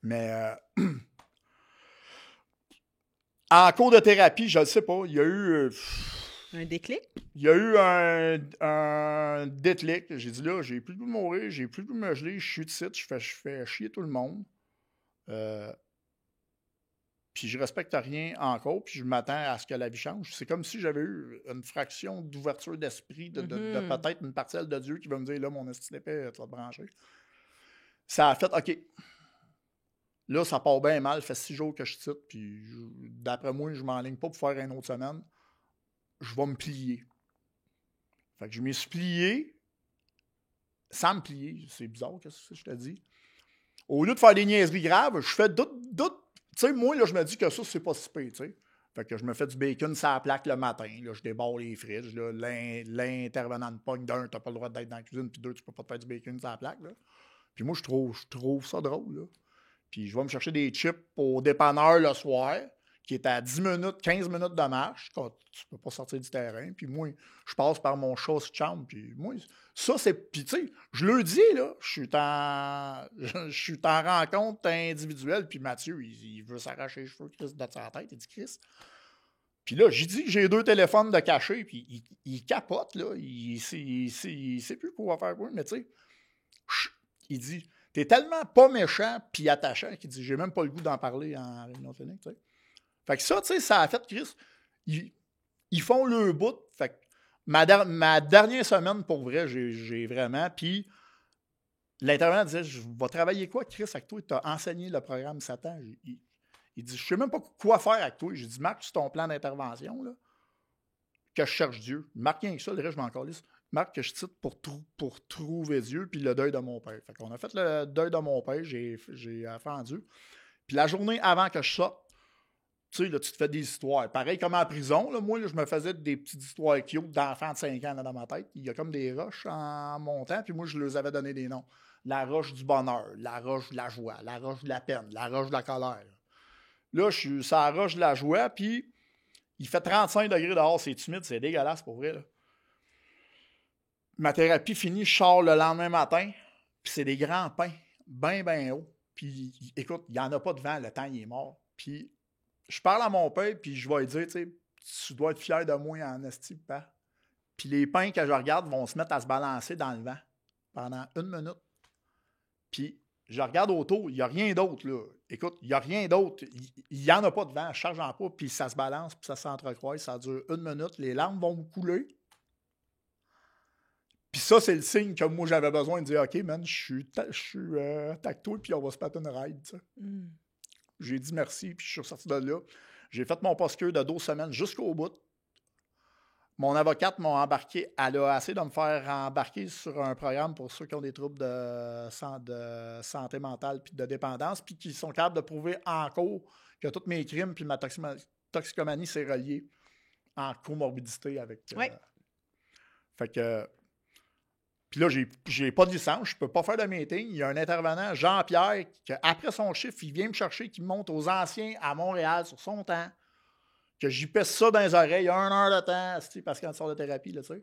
Mais en cours de thérapie, je ne sais pas, il y a eu... un déclic? Il y a eu un déclic. J'ai dit là, j'ai plus le goût de mourir, j'ai plus le goût de me geler, je suis de site, je fais chier tout le monde. Puis je respecte rien encore, puis je m'attends à ce que la vie change. C'est comme si j'avais eu une fraction d'ouverture d'esprit, de peut-être une parcelle de Dieu qui va me dire, là, mon esti d'épée, tu vas te brancher. Ça a fait, OK. Là, ça part bien mal, ça fait 6 jours que je cite, puis d'après moi, je m'enligne pas pour faire une autre semaine. Je vais me plier. Fait que je m'y suis plié sans me plier. C'est bizarre, qu'est-ce que je te dis? Au lieu de faire des niaiseries graves, je fais d'autres. Tu sais, moi, là, je me dis que ça, c'est pas si pire, tu sais. Fait que je me fais du bacon sur la plaque le matin. Là, je débarre les frites. L'intervenant de pogne d'un, t'as pas le droit d'être dans la cuisine, puis 2, tu peux pas te faire du bacon sur la plaque. Là. Puis moi, je trouve ça drôle. Là. Puis je vais me chercher des chips au dépanneur le soir, qui est à 10 minutes, 15 minutes de marche, quand tu peux pas sortir du terrain. Puis moi, je passe par mon chasse de chambre. Puis moi, ça, c'est... Puis tu sais, je le dis, là, je suis en rencontre individuelle. Puis Mathieu, il veut s'arracher les cheveux, Chris, de sa tête. Il dit, Chris... Puis là, j'ai dit que j'ai 2 téléphones de cachés, puis il capote, là. Il sait plus quoi faire pour lui, mais tu sais, il dit... T'es tellement pas méchant puis attachant qu'il dit, j'ai même pas le goût d'en parler en réunion clinique, tu sais. Fait que ça, tu sais, ça a fait, Chris, ils font le bout. Fait que ma dernière semaine, pour vrai, j'ai vraiment, puis l'intervenant disait, je vais travailler quoi, Chris, avec toi? Tu as enseigné le programme Satan. Il dit, je sais même pas quoi faire avec toi. J'ai dit, marque sur ton plan d'intervention, là, que je cherche Dieu. Marque rien que ça, le reste, je m'en calisse. Marque que je cite pour trouver Dieu, puis le deuil de mon père. Fait qu'on a fait le deuil de mon père, j'ai affaire en Dieu. Puis la journée avant que je sorte, tu sais, là, tu te fais des histoires. Pareil comme en prison, là, moi, là, je me faisais des petites histoires cute d'enfants de 5 ans là, dans ma tête. Il y a comme des roches en montant, puis moi, je leur avais donné des noms. La roche du bonheur, la roche de la joie, la roche de la peine, la roche de la colère. Là, je suis sur la roche de la joie, puis il fait 35 degrés dehors, c'est humide, c'est dégueulasse pour vrai, là. Ma thérapie finie, je sors le lendemain matin, puis c'est des grands pins, bien hauts. Puis, écoute, il n'y en a pas de vent, le temps, il est mort. Puis, je parle à mon père, puis je vais lui dire, tu sais, tu dois être fier de moi en esti, papa. Puis les pins que je regarde vont se mettre à se balancer dans le vent pendant 1 minute. Puis je regarde autour, il n'y a rien d'autre, là. Écoute, il n'y a rien d'autre. Il n'y en a pas de vent, je charge en pas, puis ça se balance, puis ça s'entrecroise, ça dure 1 minute, les larmes vont me couler. Puis ça, c'est le signe que moi, j'avais besoin de dire, OK, man, je suis tacto, puis on va se battre une ride, tu sais. J'ai dit merci, puis je suis ressorti de là. J'ai fait mon post-cure de 12 semaines jusqu'au bout. Mon avocate m'a embarqué, elle a essayé de me faire embarquer sur un programme pour ceux qui ont des troubles de santé mentale puis de dépendance, puis qui sont capables de prouver en cours que tous mes crimes puis ma toxicomanie, c'est relié en comorbidité avec... Fait que... Puis là, j'ai pas de licence, je peux pas faire de meeting. Il y a un intervenant, Jean-Pierre, qui après son chiffre, il vient me chercher, qui me monte aux anciens à Montréal sur son temps, que j'y pèse ça dans les oreilles, 1 heure de temps, parce qu'il sort de thérapie, là, tu sais.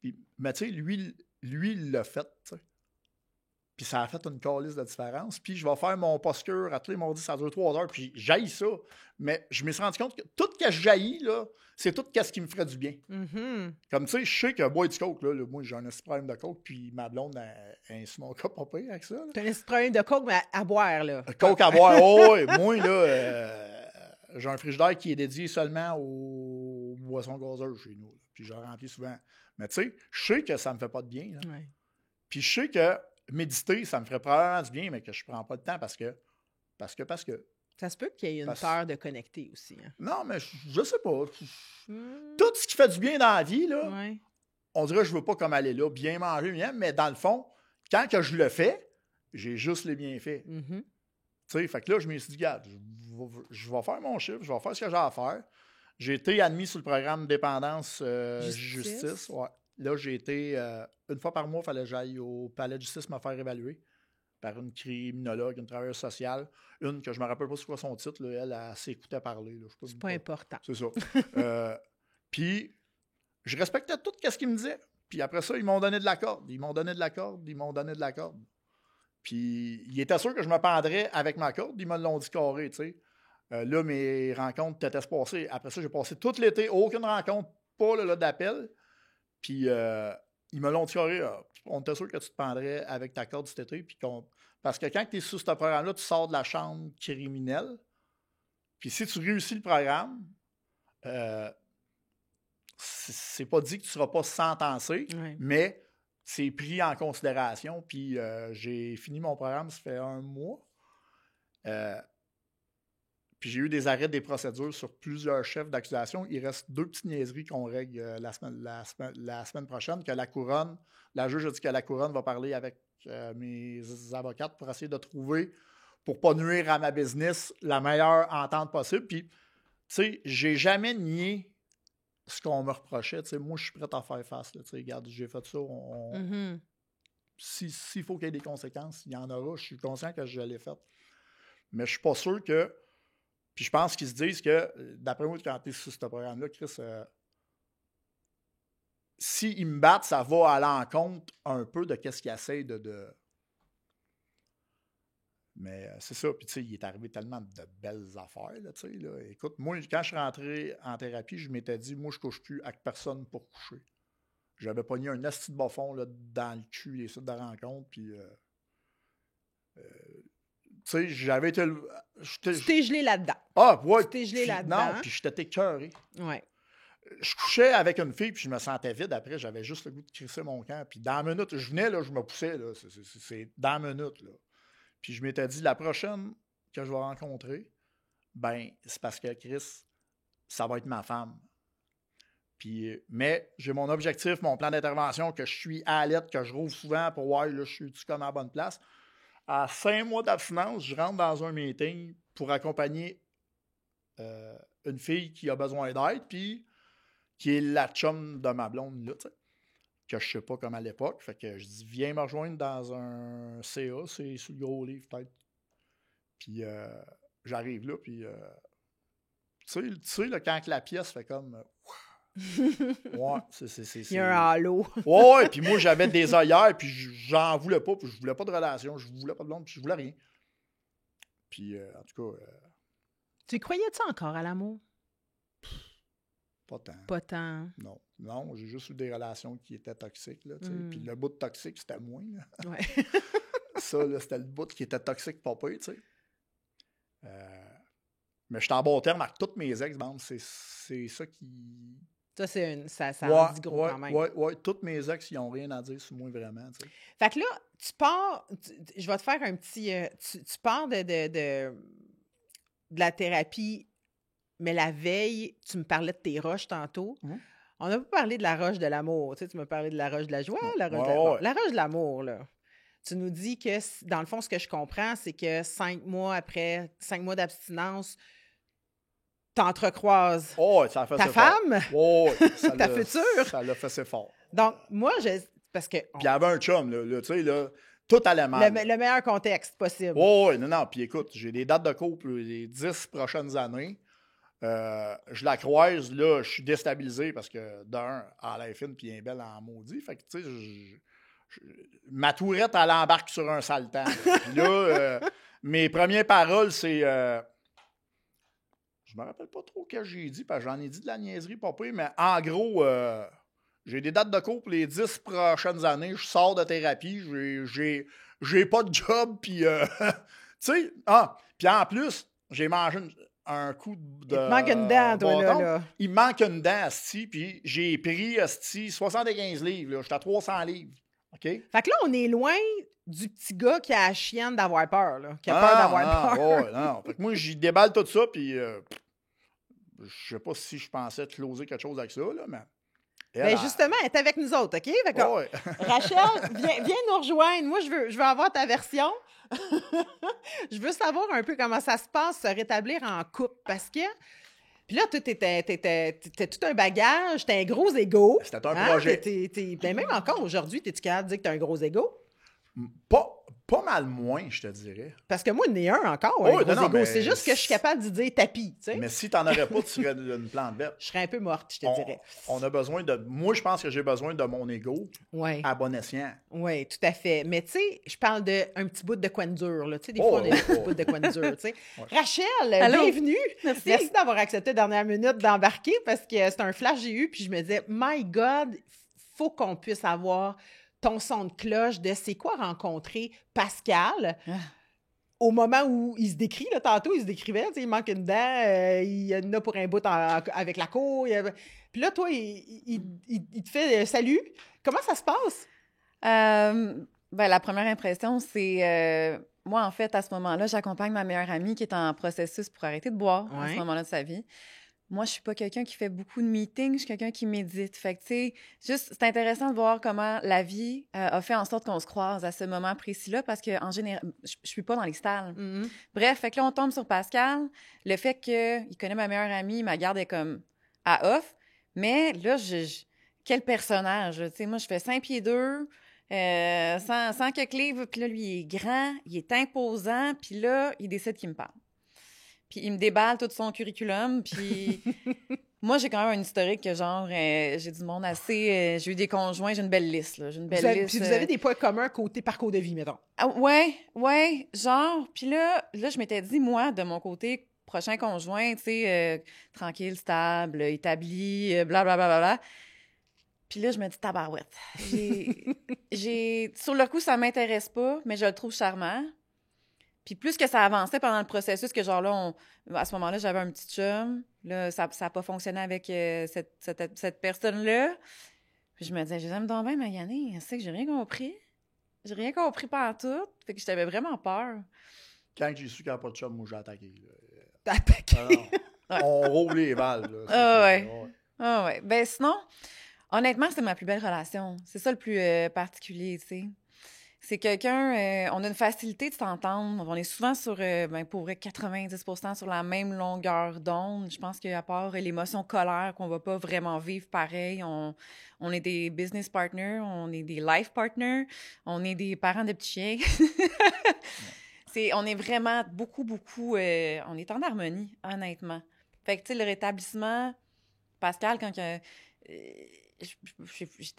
Puis, mais tu sais, lui, il l'a fait, tu sais. Puis ça a fait une calice de différence. Puis je vais faire mon post-cure à tous les mardis, ça dure 3 heures, puis j'haïs ça. Mais je me suis rendu compte que tout ce que j'haïs, là, c'est tout ce qui me ferait du bien. Comme tu sais, je sais que boire du coke, là, moi j'ai un problème de coke, puis ma blonde a un small cup pas pire avec ça. T'as un problème de coke, mais à boire, là. Coke à boire, oh, ouais. Moi, là, j'ai un frigidaire qui est dédié seulement aux boissons gazeuses chez nous. Là. Puis je remplis souvent. Mais tu sais, je sais que ça me fait pas de bien. Là. Ouais. Puis je sais que méditer, ça me ferait probablement du bien, mais que je prends pas de temps parce que. Ça se peut qu'il y ait une peur de connecter aussi. Hein? Non, mais je sais pas. Tout ce qui fait du bien dans la vie, là, on dirait que je veux pas comme aller là, bien manger, bien, mais dans le fond, quand que je le fais, j'ai juste les bienfaits. Tu sais, fait que là, je me suis dit, regarde, je vais faire mon chiffre, je vais faire ce que j'ai à faire. J'ai été admis sur le programme Dépendance Justice. Ouais. Là, j'ai été, une fois par mois, il fallait que j'aille au palais de justice me faire évaluer par une criminologue, une travailleuse sociale, une que je ne me rappelle pas c'est quoi son titre, là, elle s'écoutait parler. Là, c'est pas important. C'est ça. Puis, je respectais tout ce qu'ils me disaient. Puis après ça, ils m'ont donné de la corde. Puis, ils étaient sûrs que je me pendrais avec ma corde. Ils me l'ont dit carré, tu sais. Là, mes rencontres étaient passées. Après ça, j'ai passé tout l'été, aucune rencontre, pas là, d'appel. Puis, ils me l'ont dit carré. On était sûr que tu te pendrais avec ta corde cet été. Puis parce que quand tu es sous ce programme-là, tu sors de la chambre criminelle. Puis, si tu réussis le programme, c'est pas dit que tu ne seras pas sentencé, mais c'est pris en considération. Puis, j'ai fini mon programme, ça fait 1 mois. Puis j'ai eu des arrêts des procédures sur plusieurs chefs d'accusation. Il reste 2 petites niaiseries qu'on règle la semaine prochaine, que la couronne, la juge a dit que la couronne va parler avec mes avocates pour essayer de trouver, pour pas nuire à ma business, la meilleure entente possible. Puis, tu sais, j'ai jamais nié ce qu'on me reprochait. Tu sais, moi, je suis prêt à faire face. Tu sais, regarde, j'ai fait ça. S'il faut qu'il y ait des conséquences, il y en aura. Je suis conscient que je l'ai fait. Mais je suis pas sûr que... Puis je pense qu'ils se disent que, d'après moi, quand tu es sur ce programme-là, Chris, s'ils me battent, ça va à l'encontre un peu de ce qu'ils essayent de... Mais c'est ça. Puis tu sais, il est arrivé tellement de belles affaires, là, tu sais. Là. Écoute, moi, quand je suis rentré en thérapie, je m'étais dit, moi, je couche plus avec personne pour coucher. J'avais pogné un asti de bas-fond là, dans le cul, les sites de rencontre, puis... tu sais, j'avais été... Tu t'es gelé là-dedans. Ah, ouais. Tu t'es gelé là-dedans. Non, puis j'étais écœuré. Ouais. Je couchais avec une fille, puis je me sentais vide après. J'avais juste le goût de crisser mon camp. Puis dans la minute, je venais, là, je me poussais, là. C'est dans la minute, là. Puis je m'étais dit, la prochaine que je vais rencontrer, ben, c'est parce que Chris, ça va être ma femme. Puis, mais j'ai mon objectif, mon plan d'intervention, que je suis à l'aide, que je rouvre souvent pour voir, là, je suis comme à la bonne place. À 5 mois d'abstinence, je rentre dans un meeting pour accompagner une fille qui a besoin d'aide, puis qui est la chum de ma blonde, là, tu sais, que je sais pas comme à l'époque. Fait que je dis, viens me rejoindre dans un CA, c'est sur le gros livre, peut-être. Puis j'arrive là, puis tu sais, là, quand la pièce fait comme... ouais, c'est... Il y a un halo. Ouais, puis moi, j'avais des œillères, puis j'en voulais pas, puis je voulais pas de relation, je voulais pas de blonde, puis je voulais rien. Puis, en tout cas... Tu croyais-tu encore à l'amour? pas tant. Pas tant. Non. Non, j'ai juste eu des relations qui étaient toxiques, là, tu sais. Puis le bout de toxique, c'était moins, là. Ouais. Ça, là, c'était le bout qui était toxique, pas pire, tu sais. Mais je suis en bon terme avec toutes mes ex, bon, c'est ça qui... Ça en dit gros quand même. Oui. Toutes mes ex, ils n'ont rien à dire sur moi, vraiment, tu sais. Fait que là, tu pars... je vais te faire un petit... tu pars de la thérapie, mais la veille, tu me parlais de tes roches tantôt. On n'a pas parlé de la roche de l'amour. Tu sais, tu m'as parlé de la roche de la joie, la roche la roche de l'amour, là. Tu nous dis que, dans le fond, ce que je comprends, c'est que 5 mois d'abstinence, t'entrecroises ça fait ta femme, ta future. Ça l'a fait assez fort. Donc, moi, parce que... Puis il y avait un chum, là tu sais, là, tout allait mal. Le meilleur contexte possible. Non, puis écoute, j'ai des dates de couple les 10 prochaines années. Je la croise, là, je suis déstabilisé parce que d'un, elle est fine puis elle est belle en maudit. Fait que, tu sais, ma tourette, elle embarque sur un saltan. Puis là, mes premières paroles, c'est... je me rappelle pas trop ce que j'ai dit, parce que j'en ai dit de la niaiserie, pas pire, mais en gros, j'ai des dates de couple les 10 prochaines années. Je sors de thérapie, j'ai pas de job, puis... tu sais, puis en plus, j'ai mangé un coup de... Il te manque une dent, toi, là. Il me manque une dent, asti, puis j'ai pris, asti, 75 livres, là. J'étais à 300 livres. OK? Fait que là, on est loin du petit gars qui a la chienne d'avoir peur, là. Qui a peur d'avoir peur. Non. Fait que moi, j'y déballe tout ça, puis je sais pas si je pensais closer quelque chose avec ça, là, mais... Ben justement, elle est avec nous autres, OK? Fait que, Rachel, viens nous rejoindre. Moi, je veux avoir ta version. Je veux savoir un peu comment ça se passe, se rétablir en couple, parce que... Puis là, t'étais tout un bagage, t'as un gros ego. C'était un projet. Ben même encore aujourd'hui, t'es-tu capable de dire que t'as un gros ego? Pas mal moins, je te dirais. Parce que moi, il y en a un encore, un gros ego. C'est juste que je suis capable de dire tapis, tu sais. Mais si t'en aurais pas, tu serais une plante verte. Je serais un peu morte, je te dirais. On a besoin de... Moi, je pense que j'ai besoin de mon ego à bon escient. Oui, tout à fait. Mais tu sais, je parle d'un petit bout de coin dur, là. Tu sais, des fois, on a des petits bouts de coin dur, tu sais. Rachel, bienvenue. Merci d'avoir accepté dernière minute d'embarquer, parce que c'est un flash que j'ai eu, puis je me disais, my God, faut qu'on puisse avoir ton son de cloche de c'est quoi rencontrer Pascal au moment où il se décrit, là, tantôt, il se décrivait, il manque une dent, il y en a pour un bout avec la cour. Puis là, toi, il te fait salut. Comment ça se passe? Ben, la première impression, c'est... moi, en fait, à ce moment-là, j'accompagne ma meilleure amie qui est en processus pour arrêter de boire à ce moment-là de sa vie. Moi, je suis pas quelqu'un qui fait beaucoup de meetings, je suis quelqu'un qui médite. Fait que, tu sais, juste, c'est intéressant de voir comment la vie a fait en sorte qu'on se croise à ce moment précis-là, parce qu'en général, je suis pas dans les stalles. Bref, fait que là, on tombe sur Pascal. Le fait qu'il connaît ma meilleure amie, ma garde est comme à off. Mais là, quel personnage, tu sais, moi, je fais 5 pieds 2, sans quelques livres, puis là, lui, il est grand, il est imposant, puis là, il décide qu'il me parle. Puis il me déballe tout son curriculum, puis moi, j'ai quand même un historique que, genre, j'ai du monde assez... j'ai eu des conjoints, j'ai une belle liste, là. J'ai une belle liste. Puis vous avez des points communs parcours de vie, mettons. Ouais, genre... Puis là, je m'étais dit, moi, de mon côté, prochain conjoint, tu sais, tranquille, stable, établi, blablabla. Puis là, je me dis, tabarouette. Sur le coup, ça m'intéresse pas, mais je le trouve charmant. Puis plus que ça avançait pendant le processus, que genre là, à ce moment-là, j'avais un petit chum. Là, ça n'a pas fonctionné avec cette personne-là. Puis je me disais, j'aime donc bien maganer. C'est que j'ai rien compris. J'ai rien compris pantoute. Fait que j'avais vraiment peur. Quand j'ai su qu'il n'y avait pas de chum, moi, j'ai attaqué. T'as attaqué? On roule les balles. Ouais. Ben sinon, honnêtement, c'est ma plus belle relation. C'est ça le plus particulier, tu sais. C'est quelqu'un, on a une facilité de s'entendre. On est souvent sur, pour vrai, 90% sur la même longueur d'onde. Je pense qu'à part l'émotion colère qu'on va pas vraiment vivre pareil, on est des business partners, on est des life partners, on est des parents de petits chiens. On est vraiment beaucoup, on est en harmonie, honnêtement. Fait que, tu sais, le rétablissement, Pascal, quand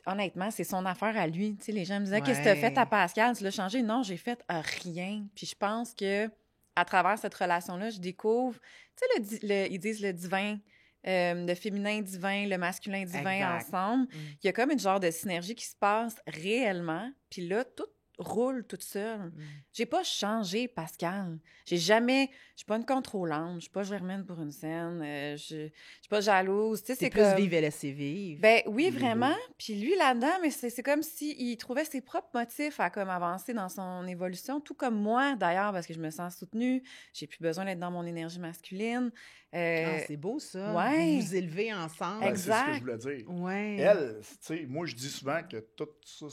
honnêtement, c'est son affaire à lui. Tu sais, les gens me disaient, qu'est-ce que tu as fait à Pascal? Tu l'as changé? Non, j'ai fait rien. Puis je pense que à travers cette relation-là, je découvre, tu sais, ils disent le divin le féminin divin, le masculin divin Exact. ensemble. Il y a comme une genre de synergie qui se passe réellement. Puis là, tout roule toute seule. J'ai pas changé, Pascal. Je suis pas une contrôlante, je suis pas germaine pour une scène, je suis pas jalouse. Tu sais, C'est c'est plus comme... vivre et laisser vivre. Ben oui, vraiment. Puis lui, là-dedans, mais c'est comme s'il trouvait ses propres motifs à comme avancer dans son évolution, tout comme moi, d'ailleurs, parce que je me sens soutenue. J'ai plus besoin d'être dans mon énergie masculine. C'est beau, ça. Ouais. Vous vous élevez ensemble. Ben, c'est ce que Exact. je voulais dire. Ouais. Elle, tu sais, moi, je dis souvent que tout ça,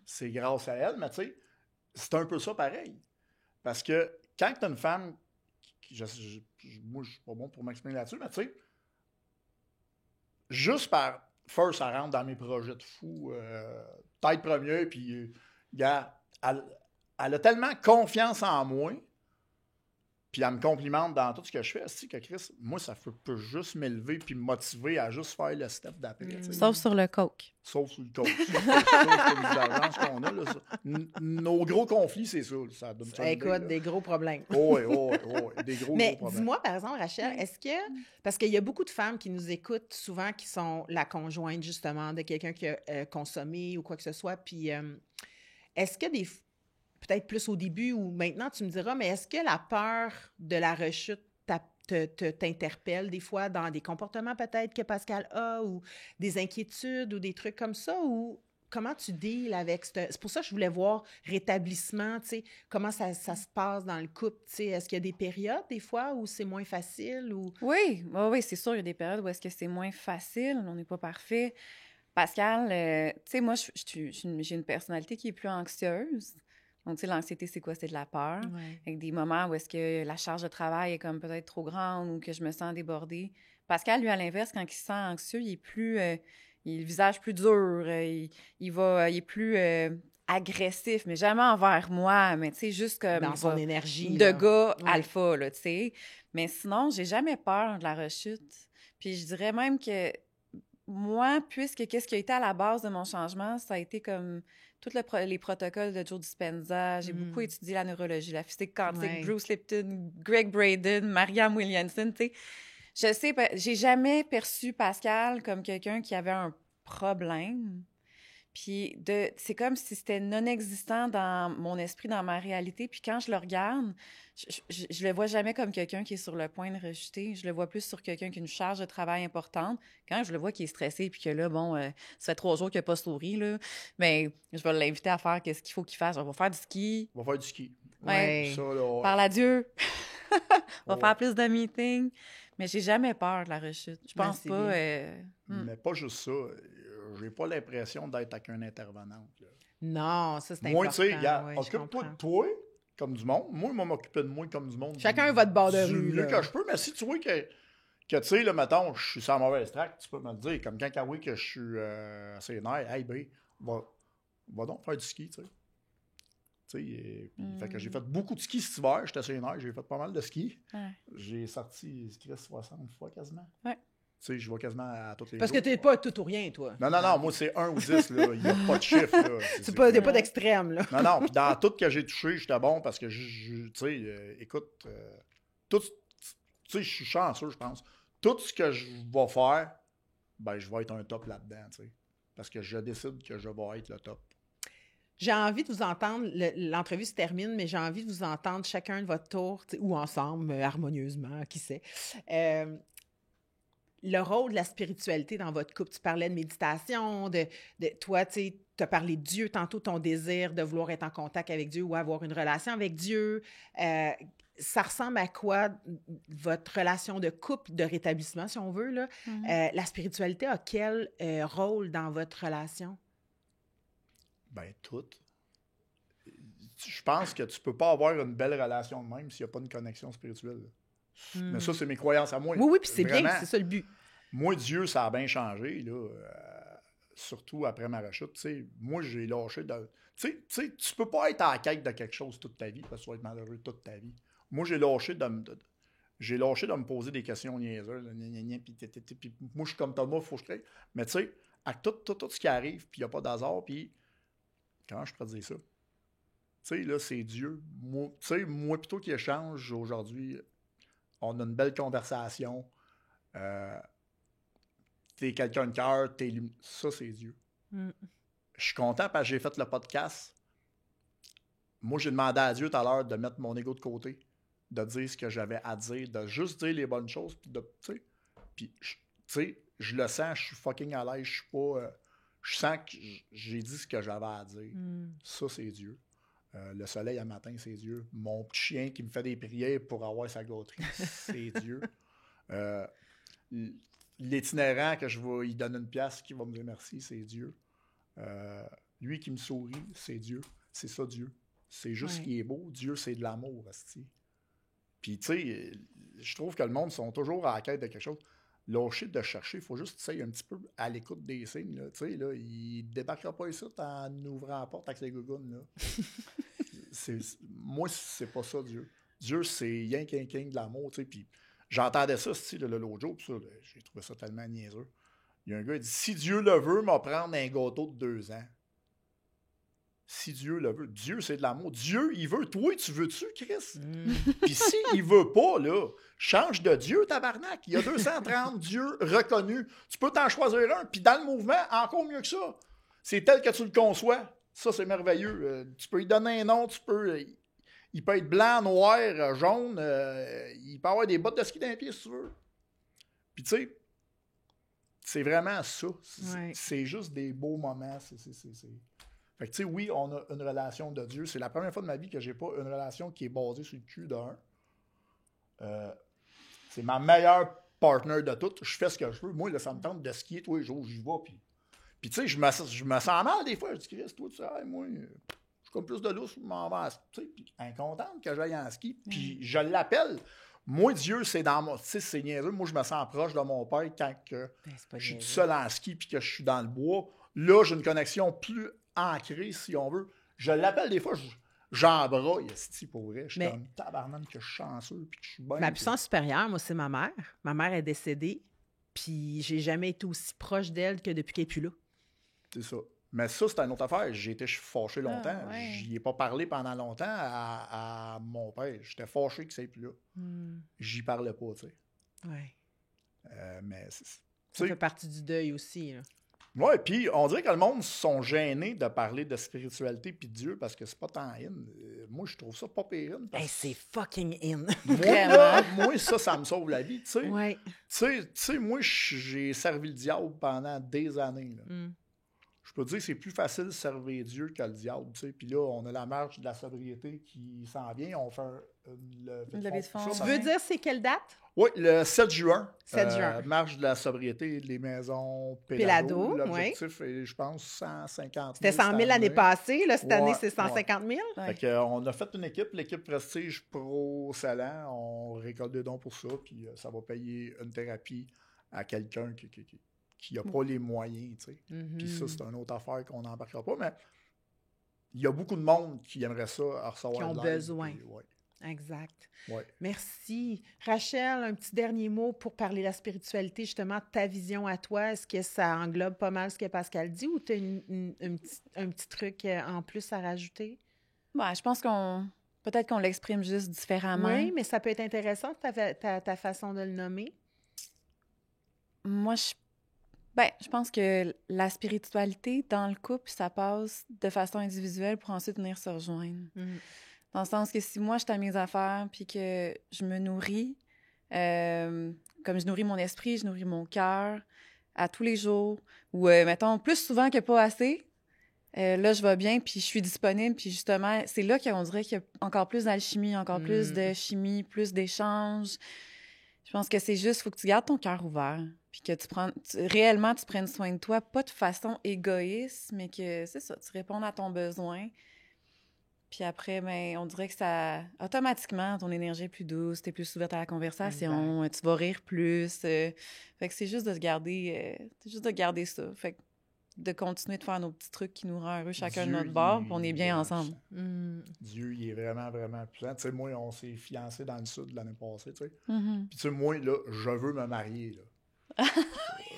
c'est grâce à elle, mais tu sais, c'est un peu ça pareil. Parce que quand tu as une femme, moi, je suis pas bon pour m'exprimer là-dessus, mais tu sais, juste par first, ça rentre dans mes projets de fou, tête première, puis, gars, elle a tellement confiance en moi, puis elle me complimente dans tout ce que je fais, que Chris, moi, ça peut juste m'élever puis me motiver à juste faire le step d'après. Sauf sur le coke. Sauf sur le coach. Sauf sur les qu'on a. Là, nos gros conflits, c'est ça. Ça donne ça Écoute, des gros problèmes. Oui, des gros Mais problèmes. dis-moi, par exemple, Rachel, est-ce que... Parce qu'il y a beaucoup de femmes qui nous écoutent souvent qui sont la conjointe, justement, de quelqu'un qui a consommé ou quoi que ce soit. Puis, est-ce que peut-être plus au début ou maintenant, tu me diras, mais est-ce que la peur de la rechute t'interpelle des fois dans des comportements peut-être que Pascal a ou des inquiétudes ou des trucs comme ça? Ou comment tu deals avec c'est pour ça que je voulais voir rétablissement, tu sais, comment ça se passe dans le couple, tu sais, est-ce qu'il y a des périodes des fois où c'est moins facile ou... Oui, c'est sûr, il y a des périodes où est-ce que c'est moins facile, on n'est pas parfait. Pascal, tu sais, moi, j'ai une personnalité qui est plus anxieuse. Donc, tu sais, l'anxiété, c'est quoi? C'est de la peur. Ouais. Avec des moments où est-ce que la charge de travail est comme peut-être trop grande ou que je me sens débordée. Pascal, lui, à l'inverse, quand il se sent anxieux, il est plus... il a le visage plus dur, il est plus agressif, mais jamais envers moi, mais tu sais, juste comme... Dans son énergie. De là. gars Ouais. alpha, là, tu sais. Mais sinon, j'ai jamais peur de la rechute. Puis je dirais même que moi, puisque qu'est-ce qui a été à la base de mon changement, ça a été comme tous les protocoles de Joe Dispenza. J'ai beaucoup étudié la neurologie, la physique quantique, Bruce Lipton, Greg Braden, Marianne Williamson, tu sais. Je sais, j'ai jamais perçu Pascal comme quelqu'un qui avait un problème. Puis c'est comme si c'était non existant dans mon esprit, dans ma réalité. Puis quand je le regarde, je le vois jamais comme quelqu'un qui est sur le point de rejeter. Je le vois plus sur quelqu'un qui a une charge de travail importante. Quand je le vois qui est stressé, puis que là, bon, ça fait 3 jours qu'il n'a pas souri, là, mais je vais l'inviter à faire qu'est-ce qu'il faut qu'il fasse. On va faire du ski. On va faire du ski. Ouais. Ça, là, Parle à Dieu. On va faire plus de meetings. Mais j'ai jamais peur de la rechute. Je pense c'est pas... Mais pas juste ça. J'ai pas l'impression d'être avec une intervenante. Là. Non, ça, c'est Moi, important. tu sais, regarde, ouais, je occupe-toi de comprends. toi comme du monde. Moi, m'occuper de moi comme du monde. Chacun a votre bord de du rue, mieux là. que je peux, mais si tu vois que tu sais, là, mettons, je suis sur la mauvaise track, tu peux me le dire. Comme quand Kawi que je suis assez nerfs, hey, ben, va donc faire du ski, tu sais. Fait que j'ai fait beaucoup de ski cet hiver, j'étais assez nerfs, j'ai fait pas mal de ski. Ouais. J'ai sorti 60 fois quasiment. Ouais. Tu sais, je vais quasiment à toutes les Parce jours. que t'es pas tout ou rien, toi. Non, moi, c'est 1 ou 10, là. Il n'y a pas de chiffre, là. C'est pas, y a pas d'extrême, là. Non, puis dans tout que j'ai touché, j'étais bon parce que, tu sais, écoute, tout, tu sais, je suis chanceux, je pense. Tout ce que je vais faire, ben, je vais être un top là-dedans, tu sais. Parce que je décide que je vais être le top. J'ai envie de vous entendre, l'entrevue se termine, mais j'ai envie de vous entendre chacun de votre tour, ou ensemble, harmonieusement, qui sait. Le rôle de la spiritualité dans votre couple. Tu parlais de méditation, de toi, tu sais, tu as parlé de Dieu, tantôt ton désir de vouloir être en contact avec Dieu ou avoir une relation avec Dieu. Ça ressemble à quoi votre relation de couple, de rétablissement, si on veut, là? La spiritualité a quel rôle dans votre relation? Ben, tout. Je pense que tu peux pas avoir une belle relation de même s'il n'y a pas une connexion spirituelle. Mais ça, c'est mes croyances à moi. Oui, puis c'est Vraiment. bien, c'est ça le but. Moi, Dieu, ça a bien changé, là. Surtout après ma rechute. T'sais, moi, j'ai lâché de... Tu sais, tu peux pas être à la quête de quelque chose toute ta vie parce que tu vas être malheureux toute ta vie. Moi, j'ai lâché de me poser des questions niaiseuses. Puis moi, je suis comme Thomas, il faut que je crée. Mais tu sais, avec tout ce qui arrive, puis il n'y a pas d'hasard, puis comment je pourrais dire ça? Tu sais, là, c'est Dieu. Moi plutôt qui échange aujourd'hui, on a une belle conversation. T'es quelqu'un de cœur, ça, c'est Dieu. Je suis content parce que j'ai fait le podcast. Moi, j'ai demandé à Dieu tout à l'heure de mettre mon ego de côté, de dire ce que j'avais à dire, de juste dire les bonnes choses, puis je le sens, je suis fucking à l'aise, je suis pas... je sens que j'ai dit ce que j'avais à dire. Ça, c'est Dieu. Le soleil à matin, c'est Dieu. Mon petit chien qui me fait des prières pour avoir sa gâterie, c'est Dieu. L'itinérant que je vais lui donner une pièce qui va me dire merci, c'est Dieu. Lui qui me sourit, c'est Dieu. C'est ça, Dieu. C'est juste ce qui est beau. Dieu, c'est de l'amour, asti. Puis, tu sais, je trouve que le monde sont toujours à la quête de quelque chose. Lâcher de chercher, il faut juste, tu sais, un petit peu à l'écoute des signes. Là. Tu sais, là, il ne débarquera pas ici en ouvrant la porte avec ses gougounes. Là. Moi, c'est pas ça, Dieu. Dieu, c'est rien qu'un king de l'amour, tu sais. Puis, j'entendais ça, l'autre jour, puis ça, j'ai trouvé ça tellement niaiseux. Il y a un gars qui dit « Si Dieu le veut, m'a prendre un gâteau de 2 ans. » Si Dieu le veut. Dieu, c'est de l'amour. Dieu, il veut. Toi, tu veux-tu, Chris? Puis s'il veut pas, là, change de Dieu, tabarnak. Il y a 230 dieux reconnus. Tu peux t'en choisir un. Puis dans le mouvement, encore mieux que ça. C'est tel que tu le conçois. Ça, c'est merveilleux. Tu peux lui donner un nom. Il peut être blanc, noir, jaune. Il peut avoir des bottes de ski d'un pied, si tu veux. Puis tu sais, c'est vraiment ça. C'est juste des beaux moments. Fait que, tu sais, oui, on a une relation de Dieu. C'est la première fois de ma vie que j'ai pas une relation qui est basée sur le cul d'un. C'est ma meilleure partner de toutes. Je fais ce que je veux. Moi, là, ça me tente de skier tous les jours. J'y vais. Puis tu sais, je me sens mal des fois. Je dis, Chris, toi, tu sais, moi, je suis comme plus de lousse, je m'en vais. Tu sais, puis incontente que j'aille en ski. Puis je l'appelle. Moi, Dieu, c'est dans mon... Tu sais, c'est niaiseux. Moi, je me sens proche de mon père quand je suis tout seul en ski puis que je suis dans le bois. Là, j'ai une connexion plus ancré, si on veut. Je l'appelle des fois, j'embraille, pour vrai. Je suis comme tabarnak que je suis chanceux puis que je suis bien. Ma puissance supérieure, moi, c'est ma mère. Ma mère est décédée, puis j'ai jamais été aussi proche d'elle que depuis qu'elle n'est plus là. C'est ça. Mais ça, c'est une autre affaire. J'ai été fâché longtemps. J'y ai pas parlé pendant longtemps à mon père. J'étais fâché que ça n'est plus là. J'y parlais pas, tu sais. Oui. Mais ça fait partie du deuil aussi, là. Oui, puis on dirait que le monde sont gênés de parler de spiritualité puis de Dieu parce que c'est pas tant in. Moi, je trouve ça pas pire in. C'est fucking in. moi, ça me sauve la vie, tu sais. Ouais. Tu sais, moi, j'ai servi le diable pendant des années. Là. Je peux te dire que c'est plus facile de servir Dieu que le diable, tu sais. Puis là, on a la marche de la sobriété qui s'en vient. On fait le levée de fonds. Tu veux dire c'est quelle date? Oui, le 7 juin. 7 juin. Marche de la sobriété des maisons Pélado. L'objectif est, je pense, 150 000. C'était 100 000 l'année passée. Là, cette année, c'est 150 000. Fait qu'on a fait une équipe, l'équipe Prestige Pro Salon. On récolte des dons pour ça. Puis ça va payer une thérapie à quelqu'un qui n'a pas les moyens. Tu sais. Puis ça, c'est une autre affaire qu'on n'embarquera pas. Mais il y a beaucoup de monde qui aimerait ça à recevoir qui ont de l'aide. Besoin. Puis, Exact. Ouais. Merci. Rachel, un petit dernier mot pour parler de la spiritualité, justement, ta vision à toi. Est-ce que ça englobe pas mal ce que Pascal dit ou tu as un petit truc en plus à rajouter? Je pense peut-être qu'on l'exprime juste différemment. Oui, mais ça peut être intéressant, ta façon de le nommer. Moi, je pense que la spiritualité, dans le couple, ça passe de façon individuelle pour ensuite venir se rejoindre. Dans le sens que si moi, je suis à mes affaires puis que je me nourris, comme je nourris mon esprit, je nourris mon cœur à tous les jours, ou mettons, plus souvent que pas assez, là, je vais bien puis je suis disponible. Puis justement, c'est là qu'on dirait qu'il y a encore plus d'alchimie, encore plus de chimie, plus d'échanges. Je pense que c'est juste, il faut que tu gardes ton cœur ouvert puis que réellement, tu prennes soin de toi, pas de façon égoïste, mais que, c'est ça, tu répondes à ton besoin. Puis après, on dirait que ça... Automatiquement, ton énergie est plus douce, t'es plus ouverte à la conversation, tu vas rire plus. Fait que c'est juste de garder ça. Fait que de continuer de faire nos petits trucs qui nous rendent heureux chacun de notre bord, puis on est bien ensemble. Dieu, il est vraiment, vraiment puissant. Tu sais, moi, on s'est fiancés dans le sud l'année passée, tu sais. Puis tu sais, moi, là, je veux me marier, là.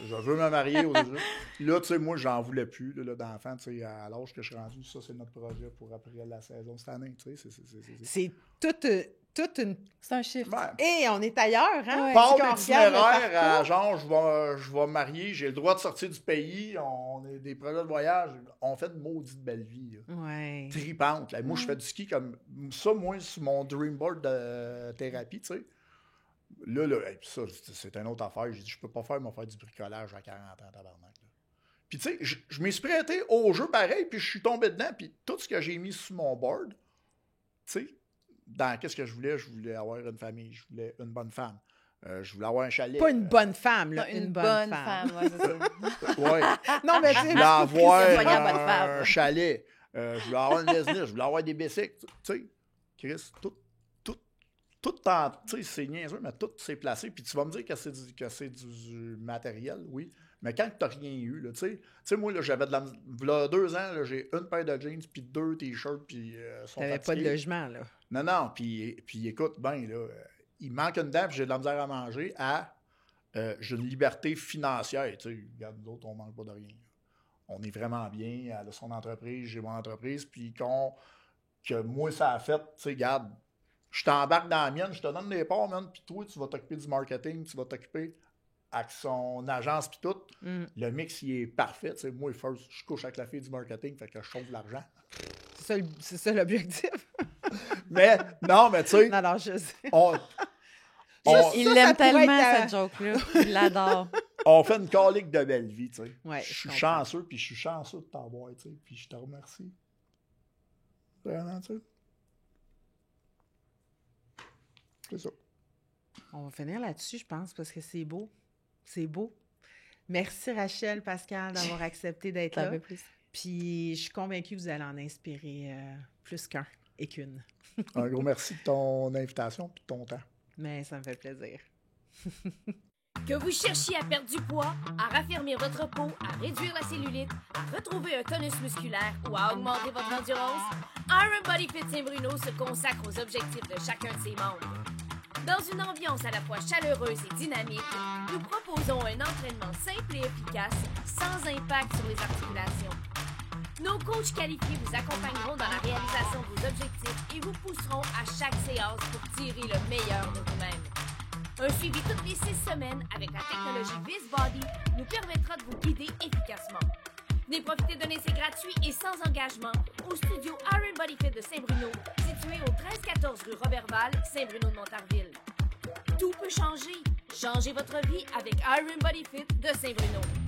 Je veux me marier aujourd'hui. Là, tu sais, moi, j'en voulais plus d'enfant. Tu sais, à l'âge que je suis rendu, ça, c'est notre projet pour après la saison cette année. Tu sais, c'est tout toute une... C'est un chiffre. Ben, Et on est ailleurs, hein? Ouais. part Si on d'itinéraire regarde le à parcours. genre, je vais me marier, j'ai le droit de sortir du pays, on a des projets de voyage, on fait de maudite belle vie. Là. Ouais. Tripante. Là. Moi, je fais du ski comme ça, moi, sur mon dream board de thérapie, tu sais. Là, hey, ça, c'est une autre affaire. J'ai dit, je peux pas faire du bricolage à 40 ans, tabarnak. Là. Puis, tu sais, je m'y suis prêté au jeu pareil, puis je suis tombé dedans, puis tout ce que j'ai mis sur mon board, tu sais, dans qu'est-ce que je voulais avoir une famille, je voulais une bonne femme, je voulais avoir un chalet. Pas une bonne femme, là. Non, une bonne femme, ouais, c'est ça. Ouais. Non, mais Je tu voulais avoir soyez bonne femme. un chalet, je voulais avoir une business, je voulais avoir des bicycles, tu sais, Chris, tout tu sais, c'est niaiseux, mais tout s'est placé. Puis tu vas me dire que c'est du matériel, oui. Mais quand tu n'as rien eu, là, tu sais, moi, là, j'avais là, 2 ans, là, j'ai une paire de jeans, puis 2 t-shirts, puis tu n'avais pas de logement, là. Non, puis écoute, ben, là, il manque une dent, puis j'ai de la misère à manger, j'ai une liberté financière, tu sais. Regarde, nous autres, on ne manque pas de rien. On est vraiment bien, elle a son entreprise, j'ai mon entreprise, puis que moi, ça a fait, tu sais, regarde, je t'embarque dans la mienne, je te donne des parts, man, puis toi, tu vas t'occuper du marketing, tu vas t'occuper avec son agence, puis tout. Le mix, il est parfait. Tu sais, moi, first, je couche avec la fille du marketing, fait que je sauve l'argent. C'est ça l'objectif. Mais, non, mais tu sais, Non, je sais. Il l'aime pourrait tellement, être, cette joke-là. Il l'adore. on fait une calique de belle vie, tu sais. Ouais, je suis je chanceux, puis je suis chanceux de t'avoir, tu sais, puis je te remercie. Vraiment, tu sais. C'est ça. On va finir là-dessus, je pense, parce que c'est beau. C'est beau. Merci Rachel, Pascal, d'avoir accepté d'être Ça là. fait plus. Puis je suis convaincue que vous allez en inspirer plus qu'un et qu'une. Un gros merci de ton invitation et de ton temps. Mais ça me fait plaisir. Que vous cherchiez à perdre du poids, à raffermir votre peau, à réduire la cellulite, à retrouver un tonus musculaire ou à augmenter votre endurance, Iron Body Fit Saint-Bruno se consacre aux objectifs de chacun de ses membres. Dans une ambiance à la fois chaleureuse et dynamique, nous proposons un entraînement simple et efficace, sans impact sur les articulations. Nos coachs qualifiés vous accompagneront dans la réalisation de vos objectifs et vous pousseront à chaque séance pour tirer le meilleur de vous-même. Un suivi toutes les 6 semaines avec la technologie VizBody nous permettra de vous guider efficacement. Venez profiter d'un essai gratuit et sans engagement au studio Iron Body Fit de Saint-Bruno, situé au 1314 rue Roberval, Saint-Bruno de Montarville. Tout peut changer. Changez votre vie avec Iron Body Fit de Saint-Bruno.